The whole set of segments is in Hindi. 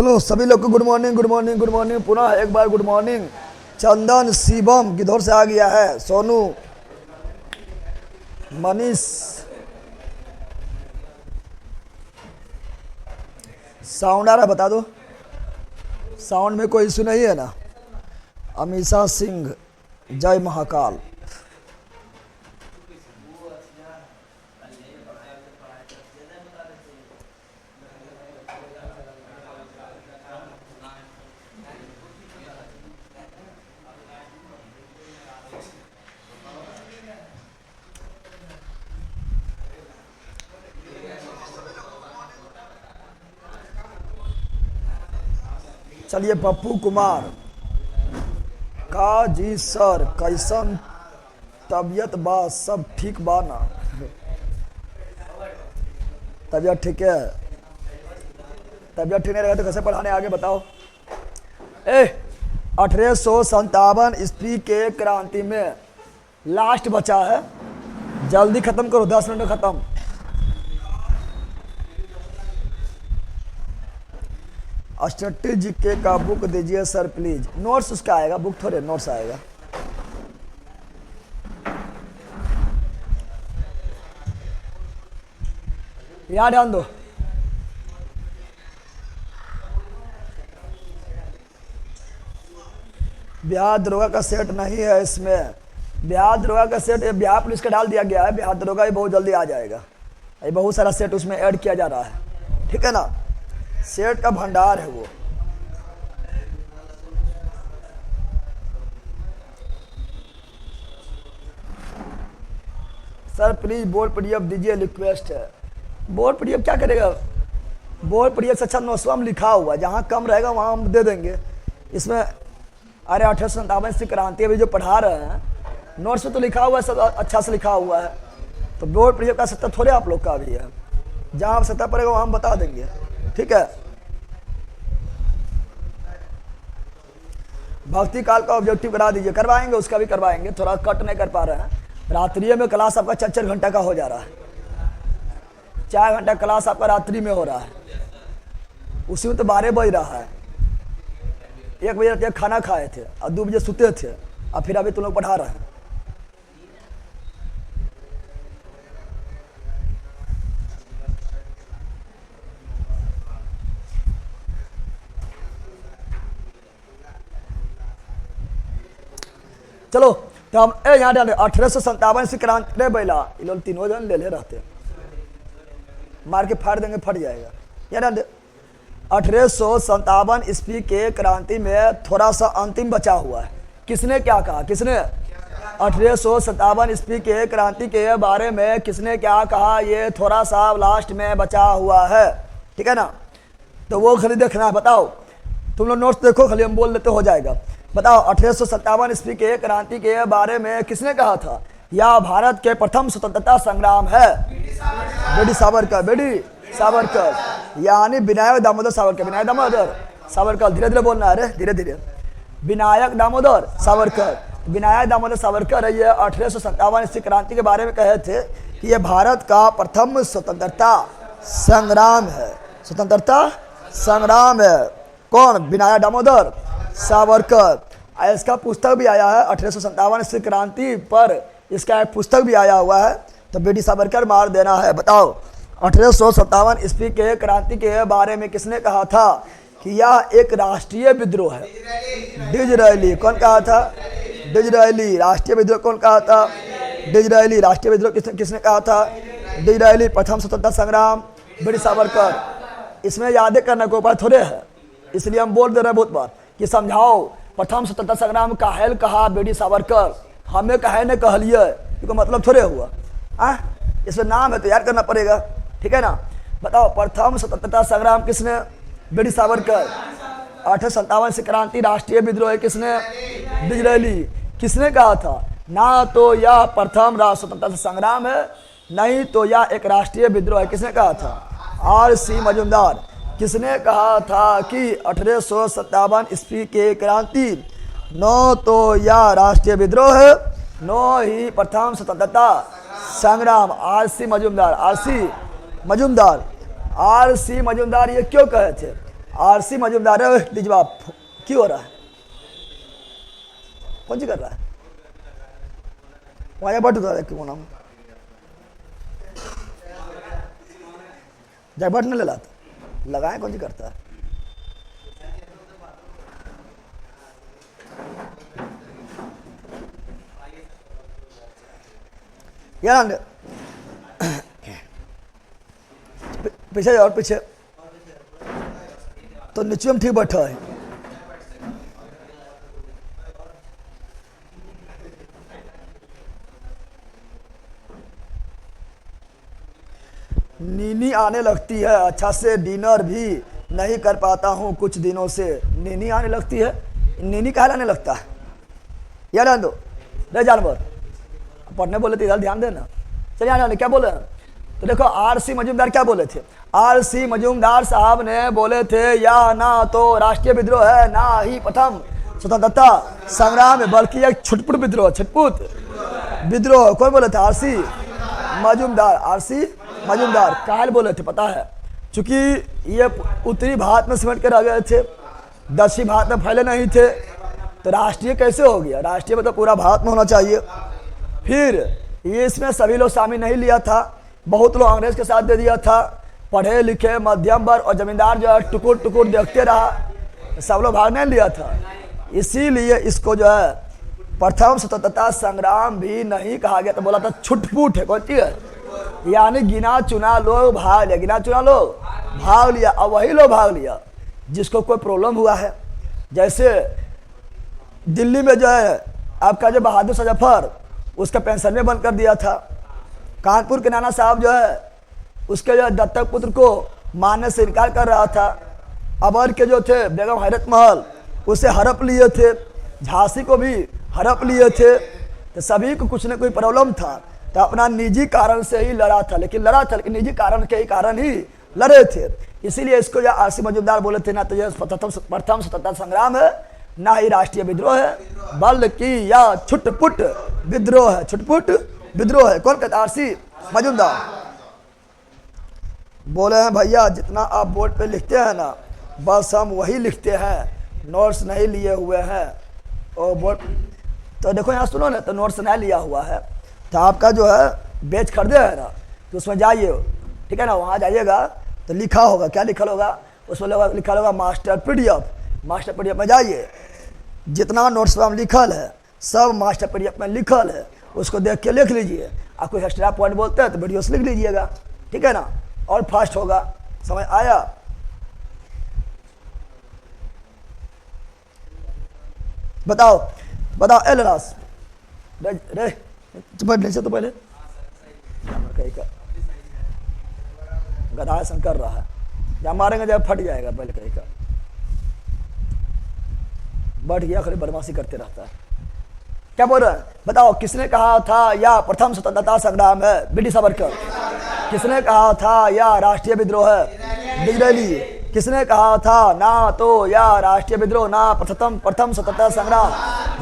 चलो सभी लोग को good morning good morning good morning, पुनः एक बार गुड मॉर्निंग। चंदन, शिवम किधर से आ गया है, सोनू, मनीष, साउंड आ रहा है बता दो, साउंड में कोई इशू नहीं है ना। अमीषा सिंह, जय महाकाल। चलिए पप्पू कुमार का जी सर, कैसन तबीयत बा, सब ठीक बा ना? तबीयत ठीक है? तबीयत ठीक नहीं रहेगा तो कैसे पढ़ाने आगे बताओ। 1857 ईस्वी के क्रांति में लास्ट बचा है, जल्दी खत्म करो, 10 मिनट में खत्म। स्टडी जीके का बुक दीजिए सर प्लीज। नोट्स उसका आएगा, बुक थोड़े नोट्स आएगा। यहाँ ध्यान दो, बिहार दरोगा का सेट नहीं है इसमें। बिहार दरोगा का सेट बिहार पुलिस का डाल दिया गया है, बिहार दरोगा ही बहुत जल्दी आ जाएगा। ये बहुत सारा सेट उसमें ऐड किया जा रहा है, ठीक है ना। सेट का भंडार है वो। सर प्लीज बोर्ड पीडीएफ दीजिए, रिक्वेस्ट है। बोर्ड पीडीएफ क्या करेगा, बोर्ड पीडीएफ से अच्छा नोट्सवा में लिखा हुआ, जहाँ कम रहेगा वहाँ हम दे देंगे। इसमें अरे 1857 से क्रांति अभी जो पढ़ा रहे हैं, नोट्स में तो लिखा हुआ है, सब अच्छा से लिखा हुआ है। तो बोर्ड पीडीएफ का सत्ता थोड़े आप लोग का भी है, जहाँ सत्ता पड़ेगा वहाँ हम बता देंगे, ठीक है। भक्ति काल का ऑब्जेक्टिव करा दीजिए, करवाएंगे, उसका भी करवाएंगे, थोड़ा कट नहीं कर पा रहे हैं। रात्रि में क्लास आपका 4-4 घंटा का हो जा रहा है, 4 घंटा क्लास आपका रात्रि में हो रहा है, उसी में तो 12 बज रहा है। 1 बजे रात खाना खाए थे और 2 बजे सुते थे, और फिर अभी तुम लोग पढ़ा रहे हैं। चलो तो हम यहाँ डाले 1857 से क्रांति बैला, ये लोग तीनों जन ले रहते, मार के फाड़ देंगे, फट जाएगा। यहाँ डाल दे 1857 ईस्वी के क्रांति में थोड़ा सा अंतिम बचा हुआ है। किसने क्या कहा, किसने 1857 ईस्वी के क्रांति के बारे में किसने क्या कहा, ये थोड़ा सा लास्ट में बचा हुआ है, ठीक है ना। तो वो खाली देखना है, बताओ तुम लोग नोट्स देखो, खाली हम बोल देते हो जाएगा। बताओ 1857 ईस्वी के क्रांति के बारे में किसने कहा था, यह भारत के प्रथम स्वतंत्रता संग्राम है। बेडी सावरकर, बेडी सावरकर, यानी विनायक दामोदर सावरकर, विनायक दामोदर सावरकर, धीरे धीरे बोलना है, अरे धीरे धीरे, विनायक दामोदर सावरकर, विनायक दामोदर सावरकर ये 1857 ईस्वी क्रांति के बारे में कहे थे कि यह भारत का प्रथम स्वतंत्रता संग्राम है, स्वतंत्रता संग्राम है। कौन, विनायक दामोदर सावरकर। इसका पुस्तक भी आया है 1857 ईस्वी क्रांति पर, इसका एक पुस्तक भी आया हुआ है, तो बेटी सावरकर मार देना है। बताओ 1857 ईस्वी के क्रांति के बारे में किसने कहा था कि यह एक राष्ट्रीय विद्रोह है। डिजरायली, कौन कहा था, डिजरायली। राष्ट्रीय विद्रोह कौन कहा था, डिजरायली। राष्ट्रीय विद्रोह किसने कहा था, डिजरायली। प्रथम स्वतंत्रता संग्राम, बेटी सावरकर। इसमें यादें करने को उपाय थोड़े है, इसलिए हम बोल दे रहे हैं बहुत बार कि समझाओ प्रथम स्वतंत्रता संग्राम काहेल कहा बेडी सावरकर, हमें कहे ने कहलिए, इसका मतलब थोड़े हुआ। इसमें नाम है तो याद करना पड़ेगा, ठीक है ना। बताओ प्रथम स्वतंत्रता संग्राम किसने, बेडी सावरकर। 1857 से क्रांति राष्ट्रीय विद्रोह किसने, डिजरायली। किसने कहा था, ना तो यह प्रथम स्वतंत्रता संग्राम है, नहीं तो यह एक राष्ट्रीय विद्रोह है, किसने कहा था, R.C. मजूमदार। किसने कहा था कि 1857 ईस्वी के क्रांति न तो यह राष्ट्रीय विद्रोह है, न ही प्रथम स्वतंत्रता संग्राम। R.C. मजूमदार, R.C. मजूमदार ये क्यों कहे थे, आरसी मजूमदार जवाब क्यों हो रहा है? कौन सी कर रहा है? वहाँ बट उतार क्यों नाम जैबट नहीं लाता लगाए कौन सी करता है? यार पीछे और पीछे तो नीचे में ठीक बैठा है। नीनी आने लगती है, अच्छा से डिनर भी नहीं कर पाता हूँ कुछ दिनों से। नीनी आने लगती है, नीनी कहाँ आने लगता है? यार जान दो रे जानवर, पढ़ने बोले थे इधर ध्यान देना। चलिए आने क्या बोले? तो देखो आरसी मजूमदार क्या बोले थे? आरसी मजूमदार साहब ने बोले थे या ना तो राष्ट्रीय विद्रोह है, ना ही प्रथम स्वतंत्रता संग्राम है, बल्कि एक छुटपुट विद्रोह, छुटपुट विद्रोह। कौन बोले थे? आरसी मजूमदार। आरसी मजूमदार काहे बोले थे पता है? चूंकि ये उत्तरी भारत में सिमट के रह गए थे, दक्षिण भारत में फैले नहीं थे, तो राष्ट्रीय कैसे हो गया? राष्ट्रीय मतलब पूरा भारत में होना चाहिए। फिर ये इसमें सभी लोग शामिल नहीं लिया था, बहुत लोग अंग्रेज के साथ दे दिया था। पढ़े लिखे मध्यम वर्ग और जमींदार जो है टुकुर टुकुर देखते रहा, सब लोग भाग नहीं लिया था। इसीलिए इसको जो है प्रथम स्वतंत्रता संग्राम भी नहीं कहा गया, तो बोला था छुटपुट है। कौन सी है? यानी गिना चुना लोग भाग लिया, गिना चुना लोग भाग लिया। और वही लोग भाग लिया जिसको कोई प्रॉब्लम हुआ है। जैसे दिल्ली में जो है आपका जो बहादुर शाह जफर, उसका पेंशन में बंद कर दिया था। कानपुर के नाना साहब जो है उसके जो दत्तक पुत्र को मानने से इनकार कर रहा था। अबर के जो थे बेगम हैरत महल, उसे हड़प लिए थे। झांसी को भी हड़प लिए थे। तो सभी को कुछ न कोई प्रॉब्लम था, तो अपना निजी कारण से ही लड़ा था, लेकिन निजी कारण के ही कारण ही लड़े थे। इसीलिए इसको जो आरसी मजूमदार बोले थे ना तो यह प्रथम स्वतंत्रता संग्राम है, ना ही राष्ट्रीय विद्रोह है, बल्कि यह छुटपुट विद्रोह है। छुटपुट विद्रोह है। कौन कहता? आरसी मजूमदार बोले हैं भैया जितना आप बोर्ड पे लिखते हैं ना, बस हम वही लिखते हैं, नोट्स नहीं लिए हुए हैं। और बोर्ड तो देखो यहाँ सुनो ना, तो नोट्स नहीं लिया हुआ है, तो आपका जो है बेच खरीदे है ना, तो उसमें जाइए, ठीक है ना, वहाँ जाइएगा तो लिखा होगा, क्या लिखा होगा उसमें लिखा होगा मास्टर पीडीएफ। मास्टर पीडीएफ में जाइए, जितना नोट्स में लिखल है सब मास्टर पीडीएफ में लिखल है, उसको देख के लिख लीजिए। आप कोई एक्स्ट्रा पॉइंट बोलते हैं तो वीडियो से लिख लीजिएगा, ठीक है ना, और फास्ट होगा। समझ आया? बताओ बताओ एलरास रे रे पढ़ने से तो पहले गधा ऐसा कर रहा है, जब मारेंगे जब फट जाएगा। पहले कहीं का बैठ गया, खाली बदमाशी करते रहता है। क्या बोल रहे हैं? बताओ किसने कहा था या प्रथम स्वतंत्रता संग्राम है? ब्रिटिश सावरकर। किसने कहा था या राष्ट्रीय विद्रोह है? डिजरेली। किसने कहा था ना तो या राष्ट्रीय विद्रोह ना प्रथम स्वतंत्रता संग्राम,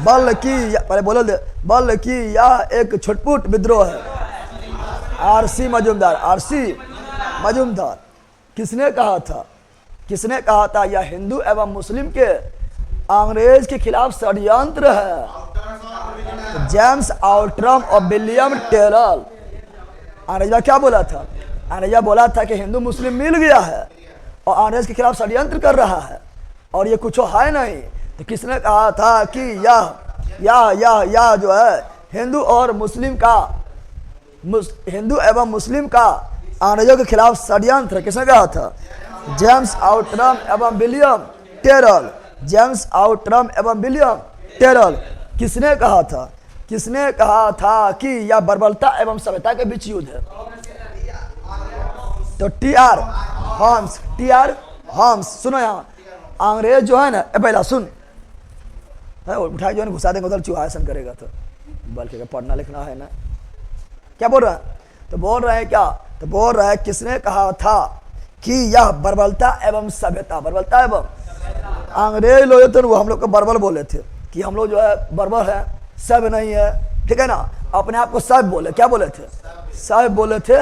बल्कि पहले बोलो दे, बल्कि यह एक छुटपुट विद्रोह है। आरसी मजूमदार। आरसी मजूमदार किसने कहा था? किसने कहा था यह हिंदू एवं मुस्लिम के अंग्रेज के खिलाफ षड्यंत्र है? जेम्स आउट्रम और विलियम टेरल। अंग्रेजा क्या बोला था? अंग्रेजा बोला था कि हिंदू मुस्लिम मिल गया है और अंग्रेज के खिलाफ षड्यंत्र कर रहा है और ये कुछ है नहीं। तो किसने कहा था कि यह जो है हिंदू और मुस्लिम का, हिंदू एवं मुस्लिम का अंग्रेजों के खिलाफ षड्यंत्र? किसने कहा था? जेम्स आउट्रम एवं विलियम टेरल। जेम्स आउट्रम एवं विलियम टेरल। किसने कहा था? किसने कहा था कि यह बर्बरता एवं सभ्यता के बीच युद्ध है? तो टी.आर. हाम्स। टी.आर. हाम्स। सुनो यहाँ, अंग्रेज जो है ना, पहला सुन, उठा जो है घुसा देंगे उधर, चूहा ऐसा करेगा तो बल्कि पढ़ना लिखना है ना। क्या बोल रहा है? तो बोल रहे हैं क्या? तो बोल रहा है किसने कहा था कि यह बर्बरता एवं सभ्यता, बर्बरता एवं, अंग्रेज लोग थे वो हम लोग को बर्बर बोले थे कि हम लोग जो है बर्बर है, सब नहीं है, ठीक है ना, अपने आप को सब बोले। क्या बोले थे? सब बोले थे,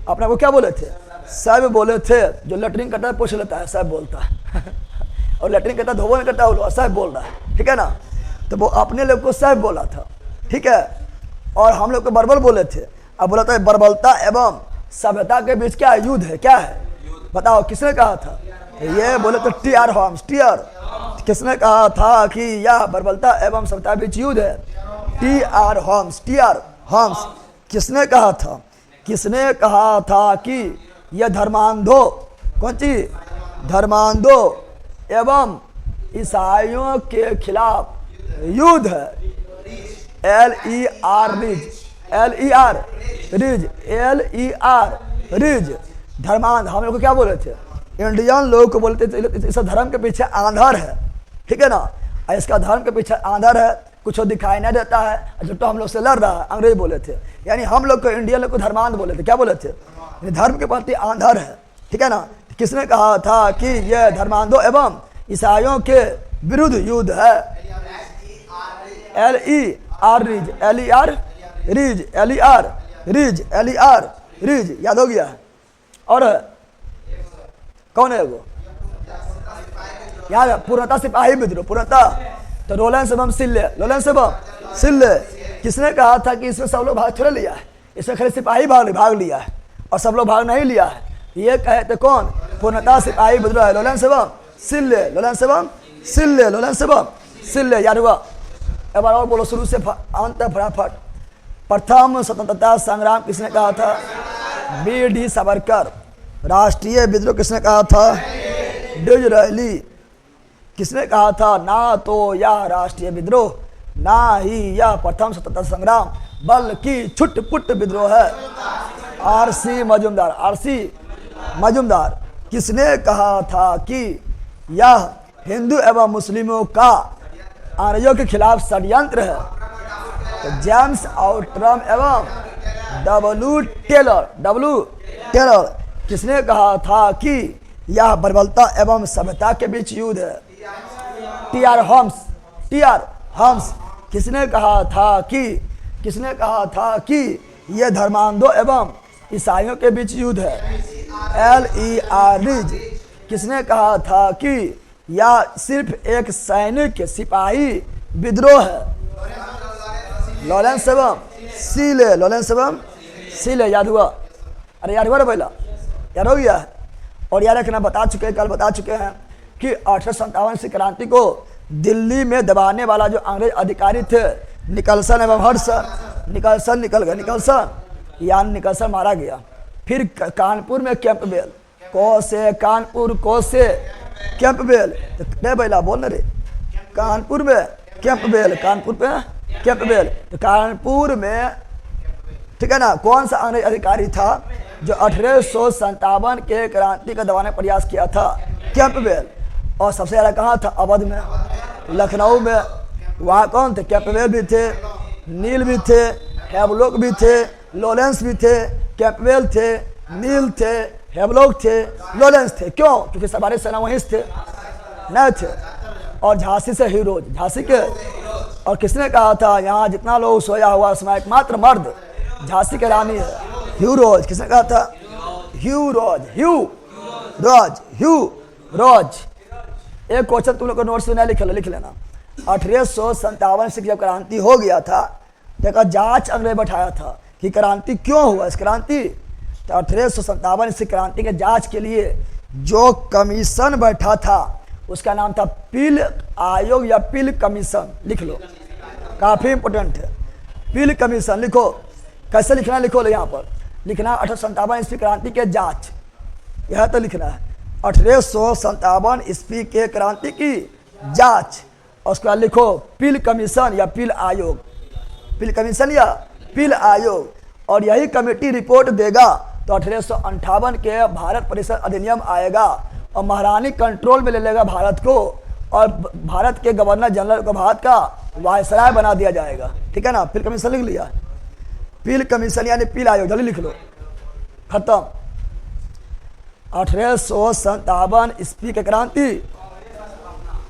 अपने को क्या बोले थे? साहब बोले थे, जो लेटरिन करता है पूछ लेता है साहब बोलता है और लेटरिन करता है धोबो नहीं करता है, वो साहब बोल रहा है, ठीक है ना। तो वो अपने लोग को साहब बोला था, ठीक है, और हम लोग को बर्बर बोले थे। अब बोला था बर्बरता एवं सभ्यता के बीच क्या युद्ध है, क्या है बताओ, किसने कहा था? ये बोले तो टी.आर. Holmes, TR. किसने कहा था कि यह बर्बरता एवं सभ्यता के बीच युद्ध है? टी.आर. Holmes, T R. होम्स। किसने कहा था? किसने कहा था कि यह धर्मांधों, कौन सी धर्मांधों एवं ईसाइयों के खिलाफ युद्ध है? L.E.R. रिज, L.E.R. रिज, L.E.R. रिज, धर्मांध। हम लोग को क्या बोले थे? इंडियन लोग को बोलते थे इस धर्म के पीछे आंधर है, ठीक है ना, इसका धर्म के पीछे आंधर है, कुछ दिखाई नहीं देता है, जो तो हम लोग से लड़ रहा है, अंग्रेज बोले थे। यानी हम लोग को इंडियन लोग को धर्मांध बोले थे, क्या बोले थे? धर्म के प्रति आंधर है, ठीक है ना। किसने कहा था कि यह धर्मांधों एवं ईसाइयों के विरुद्ध युद्ध है? L.E.R. रिज, L.E.R. रिज, L.E.R. रिज, L.E.R. रिज, याद हो गया। और कौन है वो? याद है, पूर्णता सिपाही विद्रोह, पूर्णता। तो रोलेंस एवं सिल्ले, लोरेंस एवं सिल्ले। किसने कहा था कि इसमें सब लोग भाग थोड़ा लिया है, इसमें खाली सिपाही भाग लिया है और सब लोग भाग नहीं लिया है? ये कहे थे कौन? पूर्णता सिपाही विद्रोह है, लोरेंस एवं सिल्ले, लोरेंस एवं सिल्ले, लोरेंस एवं सिल्ले, याद हुआ। एक बार और बोलो शुरू से अंत फटाफट। प्रथम स्वतंत्रता संग्राम किसने कहा था? बी.डी. सावरकर। राष्ट्रीय विद्रोह किसने कहा था? डिसरायली। किसने कहा था? ना तो यह राष्ट्रीय विद्रोह, ना ही यह प्रथम स्वतंत्रता संग्राम, बल्कि छुटपुट विद्रोह है। R.C. मजूमदार, R.C. मजूमदार। किसने कहा था कि यह हिंदू एवं मुस्लिमों का आर्यों के खिलाफ षड्यंत्र है? तो जेम्स आउट्रम एवं W. टेलर। किसने कहा था कि यह बर्बरता एवं सभ्यता के बीच युद्ध है? टी.आर. होम्स। किसने कहा था कि यह धर्मांधों एवं ईसाइयों के बीच युद्ध है? L.E.R. रिज। किसने कहा था कि यह सिर्फ एक सैनिक सिपाही विद्रोह है? लोरेंस एवं सिले, लोरेंस एवं सिले, याद हुआ? अरे याद हुआ पहला, याद हो गया है। और याद रखना, कल बता चुके हैं कि 1857 की क्रांति को दिल्ली में दबाने वाला जो अंग्रेज अधिकारी थे निकलसन एवं हडसन, निकलसन मारा गया। फिर कानपुर में कैंपबेल, कानपुर कैंपबेल, नहीं भैया बोल रे, कानपुर में कैंपबेल, तो कानपुर में, ठीक है ना, कौन सा अंग्रेज अधिकारी था जो 1857 के क्रांति का दबाने का प्रयास किया था? कैंपबेल। और सबसे ज़्यादा कहाँ था? अवध में, लखनऊ में। वहाँ कौन थे? कैंपबेल भी थे, नील भी थे, हैवलॉक भी थे, लोरेंस भी थे। कैंपबेल थे, नील थे, हैवलॉक थे, लोरेंस थे। क्यों? क्योंकि सवारी सेना वहीं थे, नहीं थे। और झांसी से हीरोज, झांसी के। और किसने कहा था यहाँ जितना लोग सोया हुआ उसमें एकमात्र मर्द झांसी के रानी है? ह्यू रोज। किसने कहा था? ह्यू रोज। एक क्वेश्चन तुम लोग को नोट्स में लिख लेना। 1857 से जब क्रांति हो गया था, देखा जांच अंग्रेज बैठाया था कि क्रांति क्यों हुआ, इस क्रांति। तो 1857 से क्रांति के जांच के लिए जो कमीशन बैठा था उसका नाम था पील आयोग या पील कमीशन। लिख लो, काफी इंपोर्टेंट है। पील कमीशन लिखो, कैसे लिखना लिखो, यहाँ पर लिखना 1857 ईस्वी क्रांति के जांच, यह तो लिखना है 1857 ईस्वी के क्रांति की जांच। और उसके बाद लिखो पील कमीशन या पील आयोग, पील कमीशन या पील आयोग। और यही कमेटी रिपोर्ट देगा तो 1858 के भारत परिषद अधिनियम आएगा और महारानी कंट्रोल में ले लेगा भारत को, और भारत के गवर्नर जनरल को भारत का वायसराय बना दिया जाएगा। ठीक है ना, पील कमीशन लिख लिया, पील कमीशन यानी पील आयोग, जल्दी लिख लो, खत्म। 1857 ईस्वी की क्रांति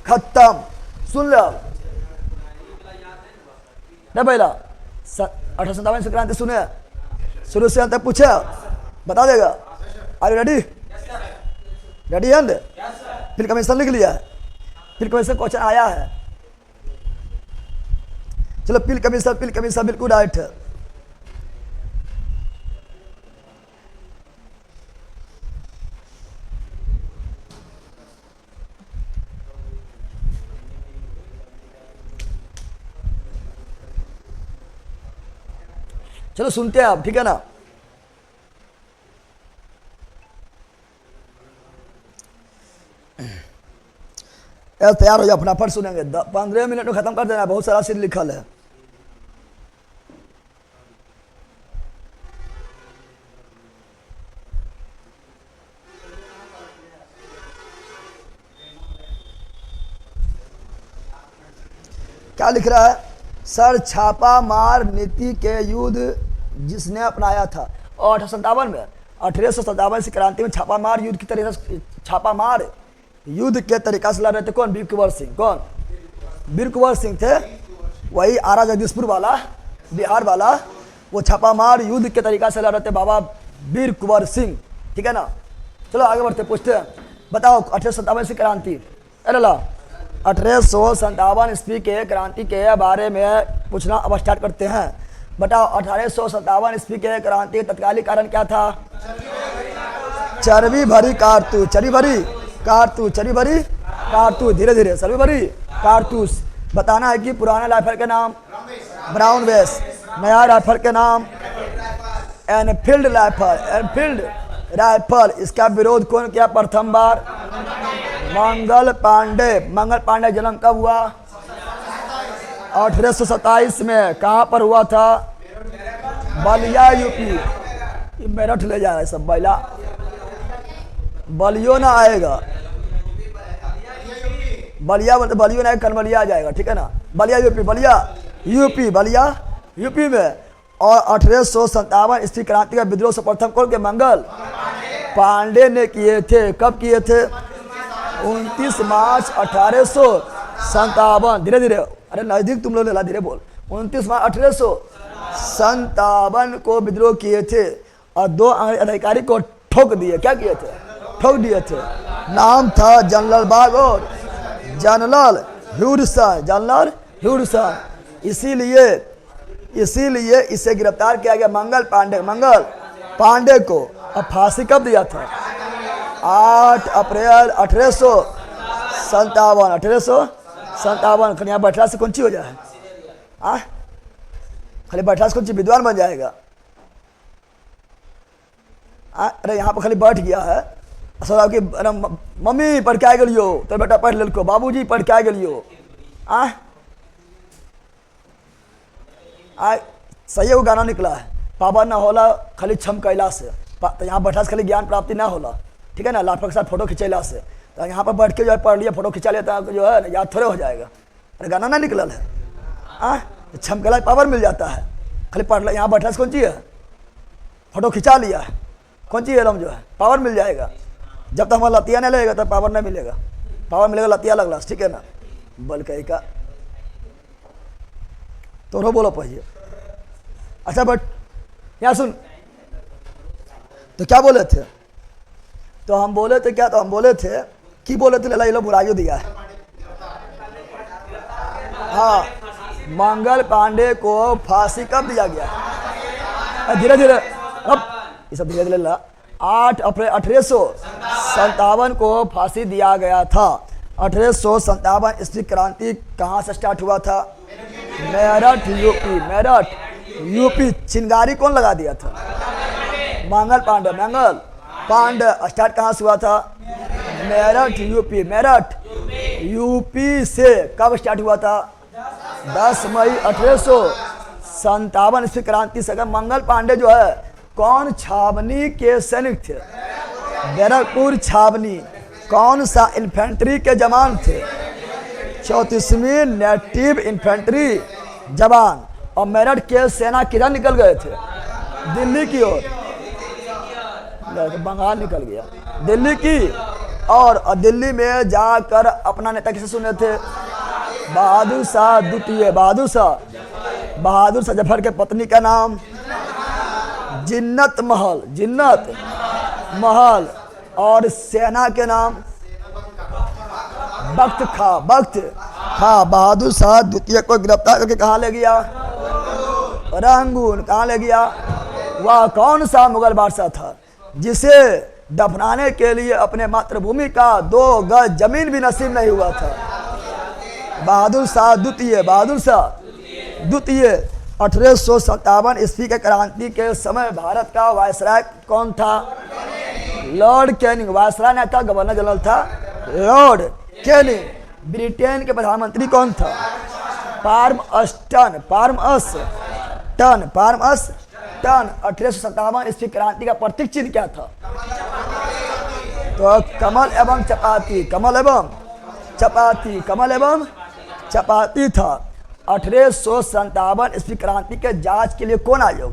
खत्म, सुन लो नहीं पहला 1857 ईस्वी क्रांति सुने, शुरू से अंत तक पूछे बता देगा। Are you ready? Ready and फिर कमीशन लिख लिया है, फिर कमीशन क्वेश्चन आया है। चलो पिल कमीशन बिल्कुल राइट है। चलो सुनते हैं आप, ठीक है ना? यार तैयार हो जाओ, फटाफट सुनेंगे, 15 मिनट में खत्म कर देना, बहुत सारा सीट लिखल है। क्या लिख रहा है? सर छापा मार नीति के युद्ध जिसने अपनाया था, और 1857 में 1857 से क्रांति में छापा मार युद्ध की तरीके से, छापा मार युद्ध के तरीका से लड़ रहे थे कौन? वीर कुंवर सिंह। कौन? वीर कुंवर सिंह थे, वही आरा जगदीशपुर वाला, बिहार वाला, वो छापा मार युद्ध के तरीका से लड़ रहे थे बाबा वीर कुंवर सिंह, ठीक है ना? चलो आगे बढ़ते, पूछते हैं, बताओ 1857 से क्रांति, अरे ला 1857 ईस्वी के क्रांति के बारे में पूछना अब स्टार्ट करते हैं। बताओ 1857 ईस्वी के क्रांति का तत्कालिक कारण क्या था? चर्बी भरी कारतूस, चर्बी भरी कारतूस, चर्बी भरी कारतूस, धीरे धीरे चर्बी भरी कारतूस। बताना है कि पुराने राइफल के नाम ब्राउन बेस, नया राइफल के नाम एनफील्ड राइफल, एनफील्ड राइफल। इसका विरोध कौन किया प्रथम बार? मंगल पांडे। मंगल पांडे जन्म कब हुआ? 1827 में। कहाँ पर हुआ था? बलिया यूपी। ये मेरठ ले जा रहा है सब, बैला बलियो ना आएगा, बलिया बलियो ना, कनबलिया आ जाएगा, ठीक है ना? Ballia UP, Ballia UP, Ballia UP में। और 1857 ईस्वी क्रांति का विद्रोह सर्वप्रथम कौन के? मंगल पांडे ने किए थे। कब किए थे? 29 मार्च 1857। धीरे धीरे, अरे नजदीक तुम लोग ले ला, धीरे बोल। 29 मार्च 1857 को विद्रोह किए थे और 2 अधिकारी को ठोक दिए। क्या किए थे? ठोक दिए थे। नाम था जनरल बाग और जनरल ह्यूडसन, जनरल ह्यूडसन। इसीलिए इसे गिरफ्तार किया गया, मंगल पांडे को। अब फांसी कब दिया था? 8 अप्रैल 1857। 1857। यहाँ बैठला से कौन ची हो जाए? खाली बैठला से कौन ची विद्वान बन जाएगा? अरे यहाँ पर खाली बैठ गया है, असल आपकी मम्मी पढ़ के आ गलियो तो बेटा पढ़ ललको, बाबूजी पढ़ के आ गलियो। सही वो गाना निकला है, पावन ना होला खाली छम कैला से। तो यहाँ बैठा से खाली ज्ञान प्राप्ति ना होला, ठीक है ना? लाफा के साथ फोटो खिंचैला से। तो यहाँ पर बैठ के जो है पढ़ लिया, फोटो खिंचा लिया, तो जो है याद थोड़े हो जाएगा। अरे गाना ना निकलल है, छम कैला पावर मिल जाता है। खाली पढ़ लिया, यहाँ बैठा से कौन चीज़ है? फोटो खिंचा लिया, कौन चीज़ है? जो है पावर मिल जाएगा। जब तक हमारा लतिया नहीं लगेगा तब पावर नहीं मिलेगा। पावर मिलेगा लतिया लगला, ठीक है ना? बल कही का तो बोलो पहिए। अच्छा बट यहाँ सुन, तो क्या बोले थे? तो हम बोले थे क्या? तो हम बोले थे कि बोले थे ये लोग बुराइयो दिया है। हाँ, मंगल पांडे को फांसी कब दिया गया? धीरे धीरे, अब ये सब धीरे धीरे ला। 8 अप्रैल 1857 को फांसी दिया गया था। 1857 ईस्वी क्रांति कहाँ से स्टार्ट हुआ था? Meerut UP, Meerut UP. चिंगारी कौन लगा दिया था? मंगल पांडे। स्टार्ट कहाँ से हुआ था? मेरठ यूपी, मेरठ यूपी से। कब स्टार्ट हुआ था? 10 मई 1857 ईस्वी क्रांति से। मंगल पांडे जो है कौन छावनी के सैनिक थे? बैरकपुर छावनी। कौन सा इन्फेंट्री के जवान थे? 34वीं नेटिव इन्फेंट्री जवान। और मेरठ के सेना किधर निकल गए थे? दिल्ली की ओर, बंगाल निकल गया, दिल्ली की। और दिल्ली में जाकर अपना नेता किसे सुने थे? बहादुर शाह द्वितीय। बहादुर शाह जफर के पत्नी का नाम जिन्नत महल। और सेना के नाम बख्त खां। बहादुर शाह द्वितीय को गिरफ्तार करके कहाँ ले गया? रंगून। कहाँ ले गया? वह कौन सा मुगल बादशाह था जिसे दफनाने के लिए अपने मातृभूमि का 2 गज जमीन भी नसीब नहीं हुआ था? बहादुर शाह द्वितीय। 1857 ईस्वी के क्रांति के समय भारत का वायसराय कौन था? Lord Canning. वायसराय नहीं था, गवर्नर जनरल था लॉर्ड कैनिंग। ब्रिटेन के प्रधानमंत्री कौन था? पार्मस्टन। 1857 ईस्वी क्रांति का प्रतीक चिन्ह क्या था? तो कमल एवं चपाती था। 1857 ईस्वी क्रांति के जांच के लिए कौन आयोग?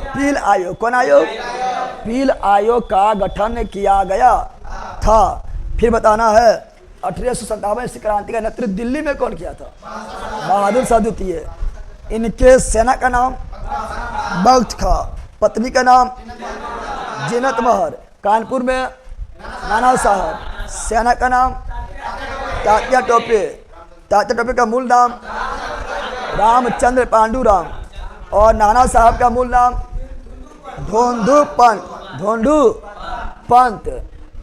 पील आयोग। कौन आयोग? पील आयोग का गठन किया गया था। फिर बताना है 1857 ईस्वी क्रांति का नेतृत्व दिल्ली में कौन किया था? बहादुर शाह द्वितीय। इनके सेना का नाम बख्त खां। पत्नी का नाम जीनत महर। कानपुर में नाना साहब। सेना का नाम तात्या टोपे का मूल नाम रामचंद्र पांडुराम। और नाना साहब का मूल नाम धोंडू पंत।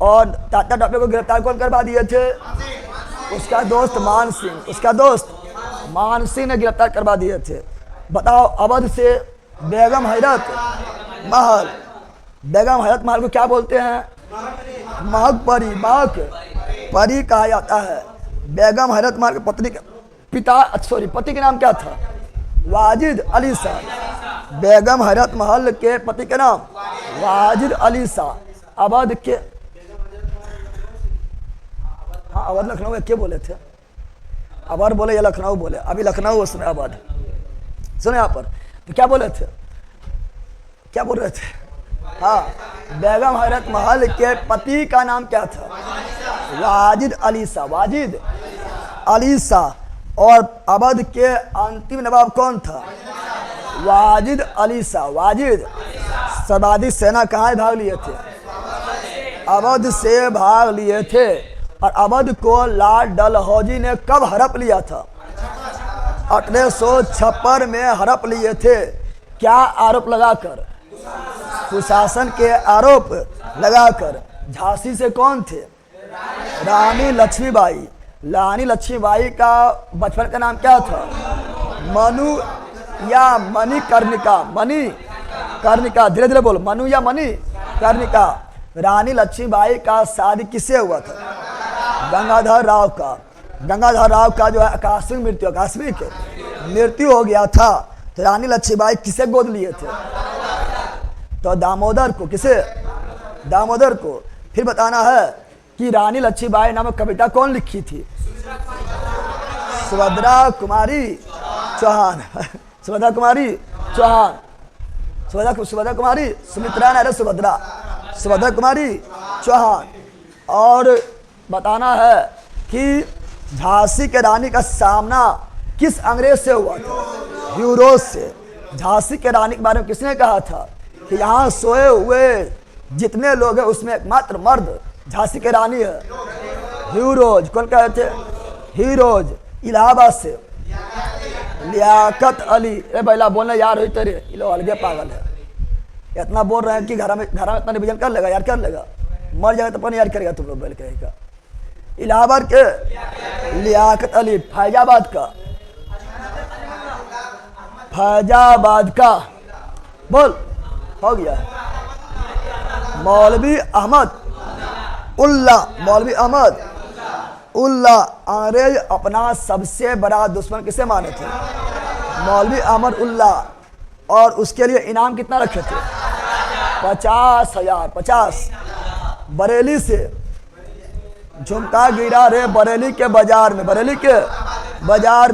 और तात्या टोपे को गिरफ्तार कौन करवा दिए थे? उसका दोस्त मान सिंह ने गिरफ्तार करवा दिए थे। बताओ, अवध से बेगम हैरत महल को क्या बोलते हैं? महक परी कहा जाता है। बेगम हैरत महल के पति के नाम क्या था? वाजिद अली शाह। बेगम हैरत महल के पति के नाम वाजिद अली शाह। अवध के अवध लखनऊ क्या बोले थे? अवध बोले या लखनऊ बोले? अभी लखनऊ उसमें अवध। सुनो यहाँ पर, तो क्या बोले थे? क्या बोल रहे थे? हाँ, बेगम हैरत महल के पति का नाम क्या था? वाजिद अली शाह। और अवध के अंतिम नवाब कौन था? वाजिद अली शाह। सर्वाधिक सेना कहाँ भाग लिए थे? अवध से भाग लिए थे। और अवध को लॉर्ड डलहौजी ने कब हड़प लिया था? 1856 में हड़प लिए थे। क्या आरोप लगाकर? कुशासन के आरोप लगाकर। झांसी से कौन थे? रानी लक्ष्मीबाई का बचपन का नाम क्या था? मनु या मणिकर्णिका। धीरे धीरे बोलो, मनु या मणिकर्णिका। रानी लक्ष्मीबाई का शादी किससे हुआ था? गंगाधर राव का जो है आकस्मिक मृत्यु हो गया था। तो रानी लक्ष्मीबाई किसे गोद लिए थे? तो दामोदर को। किसे? दामोदर को। फिर बताना है कि रानी लक्ष्मीबाई नामक कविता कौन लिखी थी? सुभद्रा कुमारी चौहान। सुभद्रा कुमारी सुमित्रा नहीं, सुभद्रा कुमारी चौहान। और बताना है कि झांसी के रानी का सामना किस अंग्रेज से हुआ था? ह्यूरोज से। झांसी के रानी के बारे में किसने कहा था कि यहाँ सोए हुए जितने लोग हैं उसमें एकमात्र मर्द झांसी के रानी है? ह्यूरोज। कौन कहे थे? ह्यूरोज। इलाहाबाद से लियाकत अली। अरे बैला बोलने यार हुई तेरे, ये लोग अलगे पागल है। इतना बोल रहे हैं कि घर में इतना रिविजन कर लेगा यार, कर लेगा। मर जाएगा तो अपन यार करेगा तुम लोग बैल कहेगा। इलाहाबाद के लियाकत अली। फैजाबाद का बोल हो गया। मौलवी अहमद उल्ला। अंग्रेज अपना सबसे बड़ा दुश्मन किसे माने थे? मौलवी अहमद उल्ला। और उसके लिए इनाम कितना रखे थे? 50,000। बरेली से झुमका गिरा रे बरेली के बाजार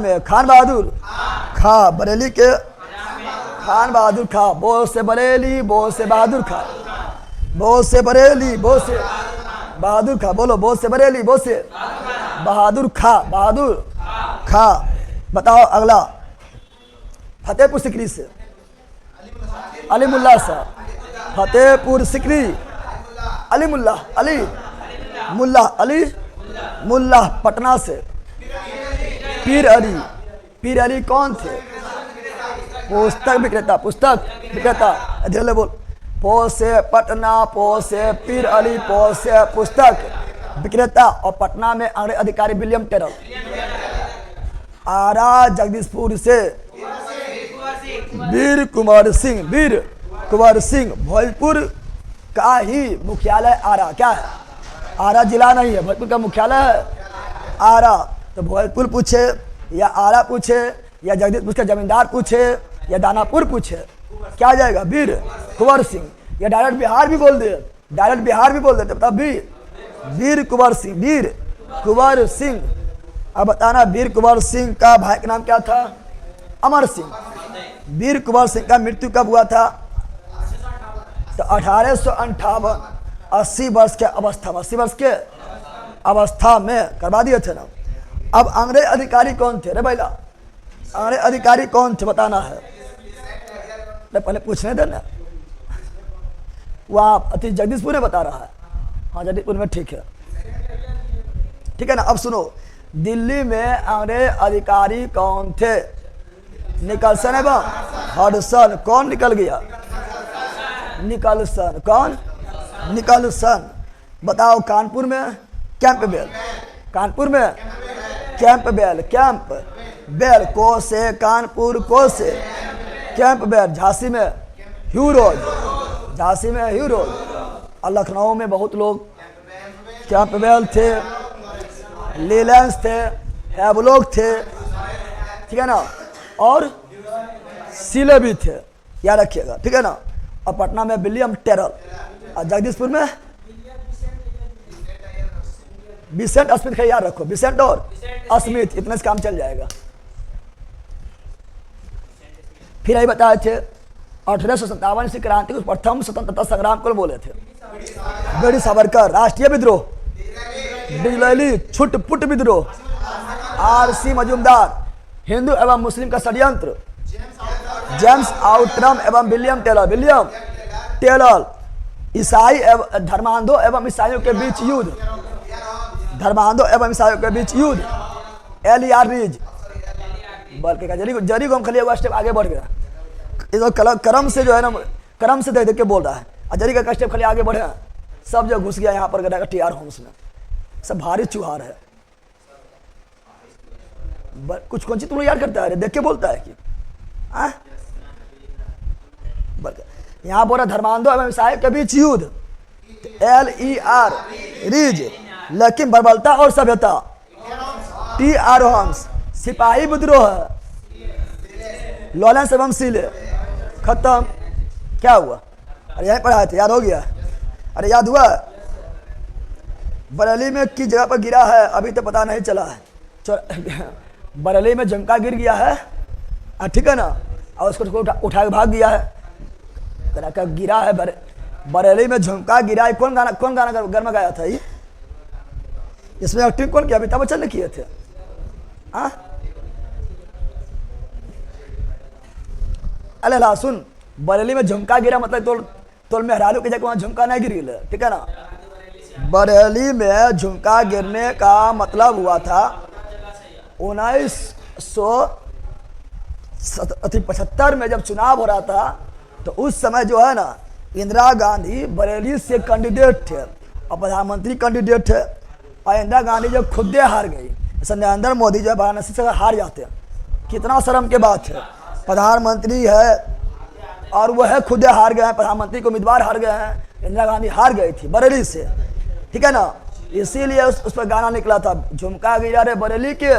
में। खान बहादुर खा। बोल से बरेली, बोल से बहादुर खा। बोल से बरेली, बोल से बहादुर खा। बोलो, बोल से बरेली, बोल से बहादुर खा। बताओ अगला। फतेहपुर सिकरी से अलीमुल्ला साहब। फतेहपुर सिकरी, अली मुल्ला, अली मुल्ला, अली मुल्ला पटना से। पीर अली कौन थे? पुस्तक विक्रेता, पुस्तक विक्रेता। धीरे बोल। पो से पटना, पो से पीर अली, पो से पुस्तक विक्रेता। और पटना में अंग्रेज अधिकारी विलियम टेरल। आरा जगदीशपुर से वीर कुंवर सिंह। भोजपुर का ही मुख्यालय आरा क्या है? आरा जिला नहीं है, भोजपुर का मुख्यालय है आरा। तो भोजपुर पूछे या आरा पूछे या जगदीशपुर के जमींदार पूछे या दानापुर पूछे, क्या आ जाएगा? वीर कुंवर सिंह। या डायरेक्ट बिहार भी बोल दे, बता वीर कुंवर सिंह। अब बताना वीर कुंवर सिंह का भाई का नाम क्या था? अमर सिंह। वीर कुंवर सिंह का मृत्यु कब हुआ था? तो 1858, 80 वर्ष के अवस्था में करवा दिए थे ना। अब अंग्रेज अधिकारी कौन थे रे भैया? अंग्रेज अधिकारी कौन थे बताना है। पहले पूछने देना। वहाँ अति जगदीशपुर में बता रहा है। हाँ जगदीशपुर में, ठीक है ना। अब सुनो, दिल्ली में अंग्रेज अधिकारी कौन थे? निकलसन एवं हडसन। कौन निकल गया? निकलसन। कौन? निकलसन। बताओ। कानपुर में कैंपबेल। कानपुर में कैंपबेल। को से कानपुर, को से कैंपबेल। झांसी में ह्यूरोज। और लखनऊ में बहुत लोग कैंपबेल थे, लीलेंस थे, हैवलॉक थे, ठीक है ना। और सीले भी थे, याद रखिएगा, ठीक है ना। और पटना में विलियम टेरल। और जगदीशपुर में बिसेंट स्मिथ का याद रखो। बिसेंट और स्मिथ, इतने से काम चल जाएगा। फिर यही बताए थे 1857 से क्रांति को प्रथम स्वतंत्रता संग्राम को बोले थे। गढ़ी सावरकर। राष्ट्रीय विद्रोह दिल्ली छुटपुट विद्रोह। आर.सी. मजूमदार। हिंदू एवं मुस्लिम का षड्यंत्र। जेम्स आउट्रम एवं विलियम टेलर। ईसाई एवं धर्मांधों एवं ईसाइयों के बीच युद्ध। L.E.R. रीज। बल्कि जरी को हम खाली एक स्टेप आगे बढ़ गया। करम से जो है ना, करम से देख के बोल रहा है। जरी का स्टेप खाली आगे बढ़े, सब जो घुस गया यहाँ पर TR होम्स में। सब भारी चुहार है। कुछ कौन सी तुम याद करता है? देख के बोलता है कि यहाँ बोला धर्मांधों एवं ईसाई के बीच युद्ध। L.E.R. रीज। लेकिन बर्बरता और सभ्यता। TR Holmes. सिपाही विद्रोह। लॉरेंस एवं सीले। खत्म। क्या हुआ? अरे यहीं पढ़ाए थे, याद हो गया? अरे याद हुआ? बरेली में किस जगह पर गिरा है अभी तो पता नहीं चला है। बरेली में झुमका गिर गया है, ठीक है ना। और उसको उठा के भाग गया है। गिरा है बरेली में झुमका गिरा है। कौन गाना घर में गाया था ये? इसमें एक्टिंग कौन किया? अमिताभ बच्चन ने किए थे। अरे ला सुन, बरेली में झुमका गिरा मतलब तोल मेहरारू की जगह वहाँ झुमका नहीं गिरी, ठीक है ना। बरेली में झुमका गिरने का मतलब हुआ था 1975 में जब चुनाव हो रहा था, तो उस समय जो है ना इंदिरा गांधी बरेली से कैंडिडेट थे और प्रधानमंत्री कैंडिडेट थे। और इंदिरा गांधी जो खुदे हार गई, नरेंद्र मोदी जो है वाराणसी से हार जाते हैं। कितना शर्म के बात है। प्रधानमंत्री है और वह है खुदे हार गए हैं। प्रधानमंत्री को उम्मीदवार हार गए हैं। इंदिरा गांधी हार गई थी बरेली से, ठीक है ना। इसीलिए उस पर गाना निकला था, झुमका गिरा रे बरेली के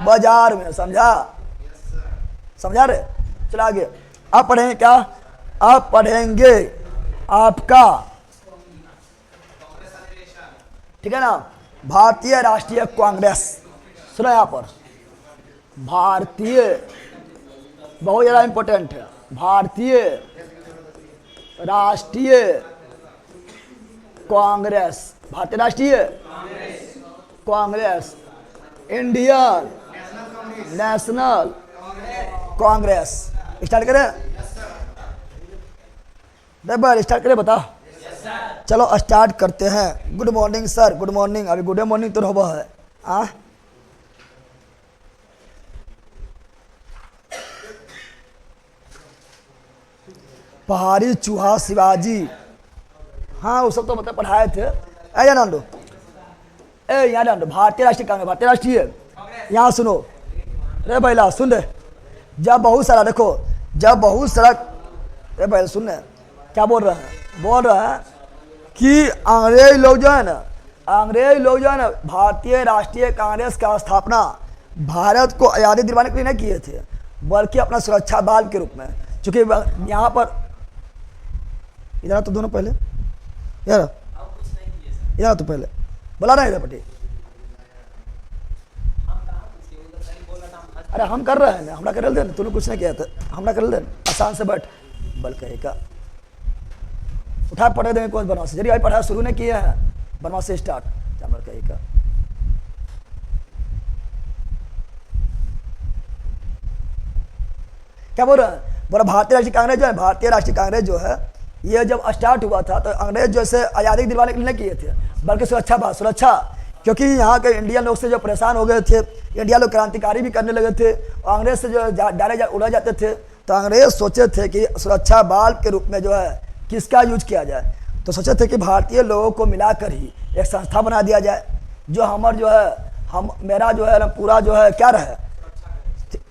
बाजार में। समझा रे? चला आगे। अब पढ़ेंगे क्या? अब पढ़ेंगे आपका, ठीक है ना, भारतीय राष्ट्रीय कांग्रेस। सुनो यहाँ पर, भारतीय बहुत ज़्यादा इंपॉर्टेंट है। भारतीय राष्ट्रीय कांग्रेस। भारतीय राष्ट्रीय Congress. Indian national Congress. Start करें। भाई स्टार्ट करें, बताओ। चलो स्टार्ट करते हैं। Good morning sir, good morning. अभी गुड मॉर्निंग तो होबा है। हाँ पहाड़ी चूहा शिवाजी, हाँ वो सब तो मतलब पढ़ाए थे। ऐ जान दो, ए यहाँ जान दो, भारतीय राष्ट्रीय कांग्रेस, भारतीय राष्ट्रीय, यहाँ सुनो रे बैला, सुन रे। जब बहुत सारा देखो, जब बहुत सारा, रे बैला सुन रहे क्या बोल रहे हैं, बोल रहे हैं कि अंग्रेज लोग जो है ना, अंग्रेज लोग जो है ना भारतीय राष्ट्रीय कांग्रेस का स्थापना भारत को आज़ादी दिलवाने के लिए नहीं किए थे, बल्कि अपना सुरक्षा बल के रूप में। चूंकि यहाँ पर इधर तो दोनों पहले यार, इधर तो पहले बोला ना, इधर पटी। अरे हम कर रहे हैं ना, हमरा कर दे ना, तूने कुछ नहीं किया था, हमरा कर दे, आसान से बैठ। बल कहे का उठा पढ़े देंगे कौन बनवास, जरिए भाई पढ़ा शुरू नहीं किया है, बनवास से स्टार्ट। चामर कहे का क्या बोल रहा है, बोला भारतीय राष्ट्रीय कांग्रेस जो है, भारतीय राष्ट्रीय कांग्रेस जो है ये जब स्टार्ट हुआ था तो अंग्रेज जैसे आज़ादी दिलवाने के लिए नहीं किए थे, बल्कि सुरक्षा सुरक्षा, क्योंकि यहाँ के इंडियन लोग से जो परेशान हो गए थे, इंडिया लोग क्रांतिकारी भी करने लगे थे और अंग्रेज से जो डायरे उड़ा जाते थे, तो अंग्रेज सोचे थे कि सुरक्षा बल के रूप में जो है किसका यूज किया जाए। तो सोचे थे कि भारतीय लोगों को मिलाकर ही एक संस्था बना दिया जाए, जो हमार जो है हम मेरा जो है ना पूरा जो है क्या रहे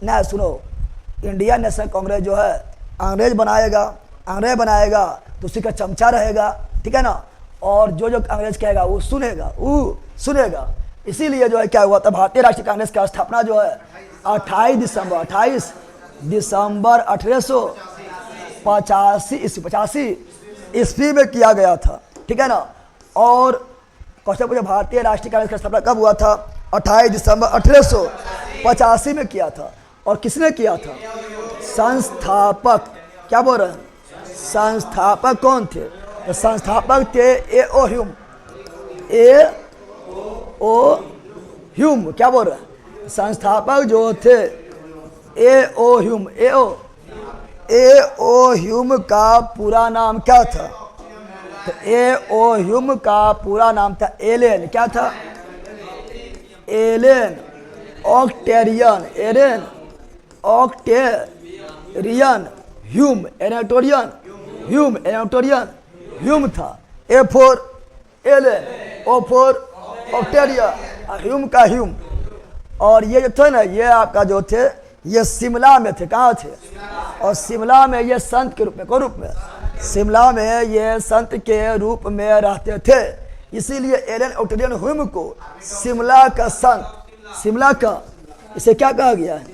ना, सुनो, इंडियन नेशनल कांग्रेस जो है अंग्रेज बनाएगा, अंग्रेज बनाएगा तो उसी का चमचा रहेगा, ठीक है ना, और जो जो अंग्रेज कहेगा वो सुनेगा, वो सुनेगा। इसीलिए जो है क्या हुआ था, भारतीय राष्ट्रीय कांग्रेस का स्थापना जो है 28 दिसंबर 1885 ईस्वी में किया गया था, ठीक है ना। और क्वेश्चन पूछा भारतीय राष्ट्रीय कांग्रेस का स्थापना कब हुआ था, 28 दिसंबर 1885 में किया था। और किसने किया था, संस्थापक, क्या बोल रहे हैं, संस्थापक कौन थे, तो संस्थापक थे ए.ओ. Hume, A.O.. ह्यूम, क्या बोल रहे हैं, संस्थापक जो थे ए.ओ. ह्यूम। ए.ओ. ह्यूम का पूरा नाम क्या था, तो ए.ओ. ह्यूम का पूरा नाम था एलेन, क्या था, Allan Octavian, Allan Octavian Hume, Octavian Hume, Octavian Hume था। A for Allan, O for Octavian, Hume का ह्यूम। और ये जो थे ना, ये आपका जो थे ये शिमला में थे, कहाँ थे, और शिमला में ये संत के रूप में, कौन रूप में, शिमला में ये संत के रूप में रहते थे। इसीलिए एलेन ऑक्टेरियन ह्यूम को शिमला का संत, शिमला का, इसे क्या कहा गया है,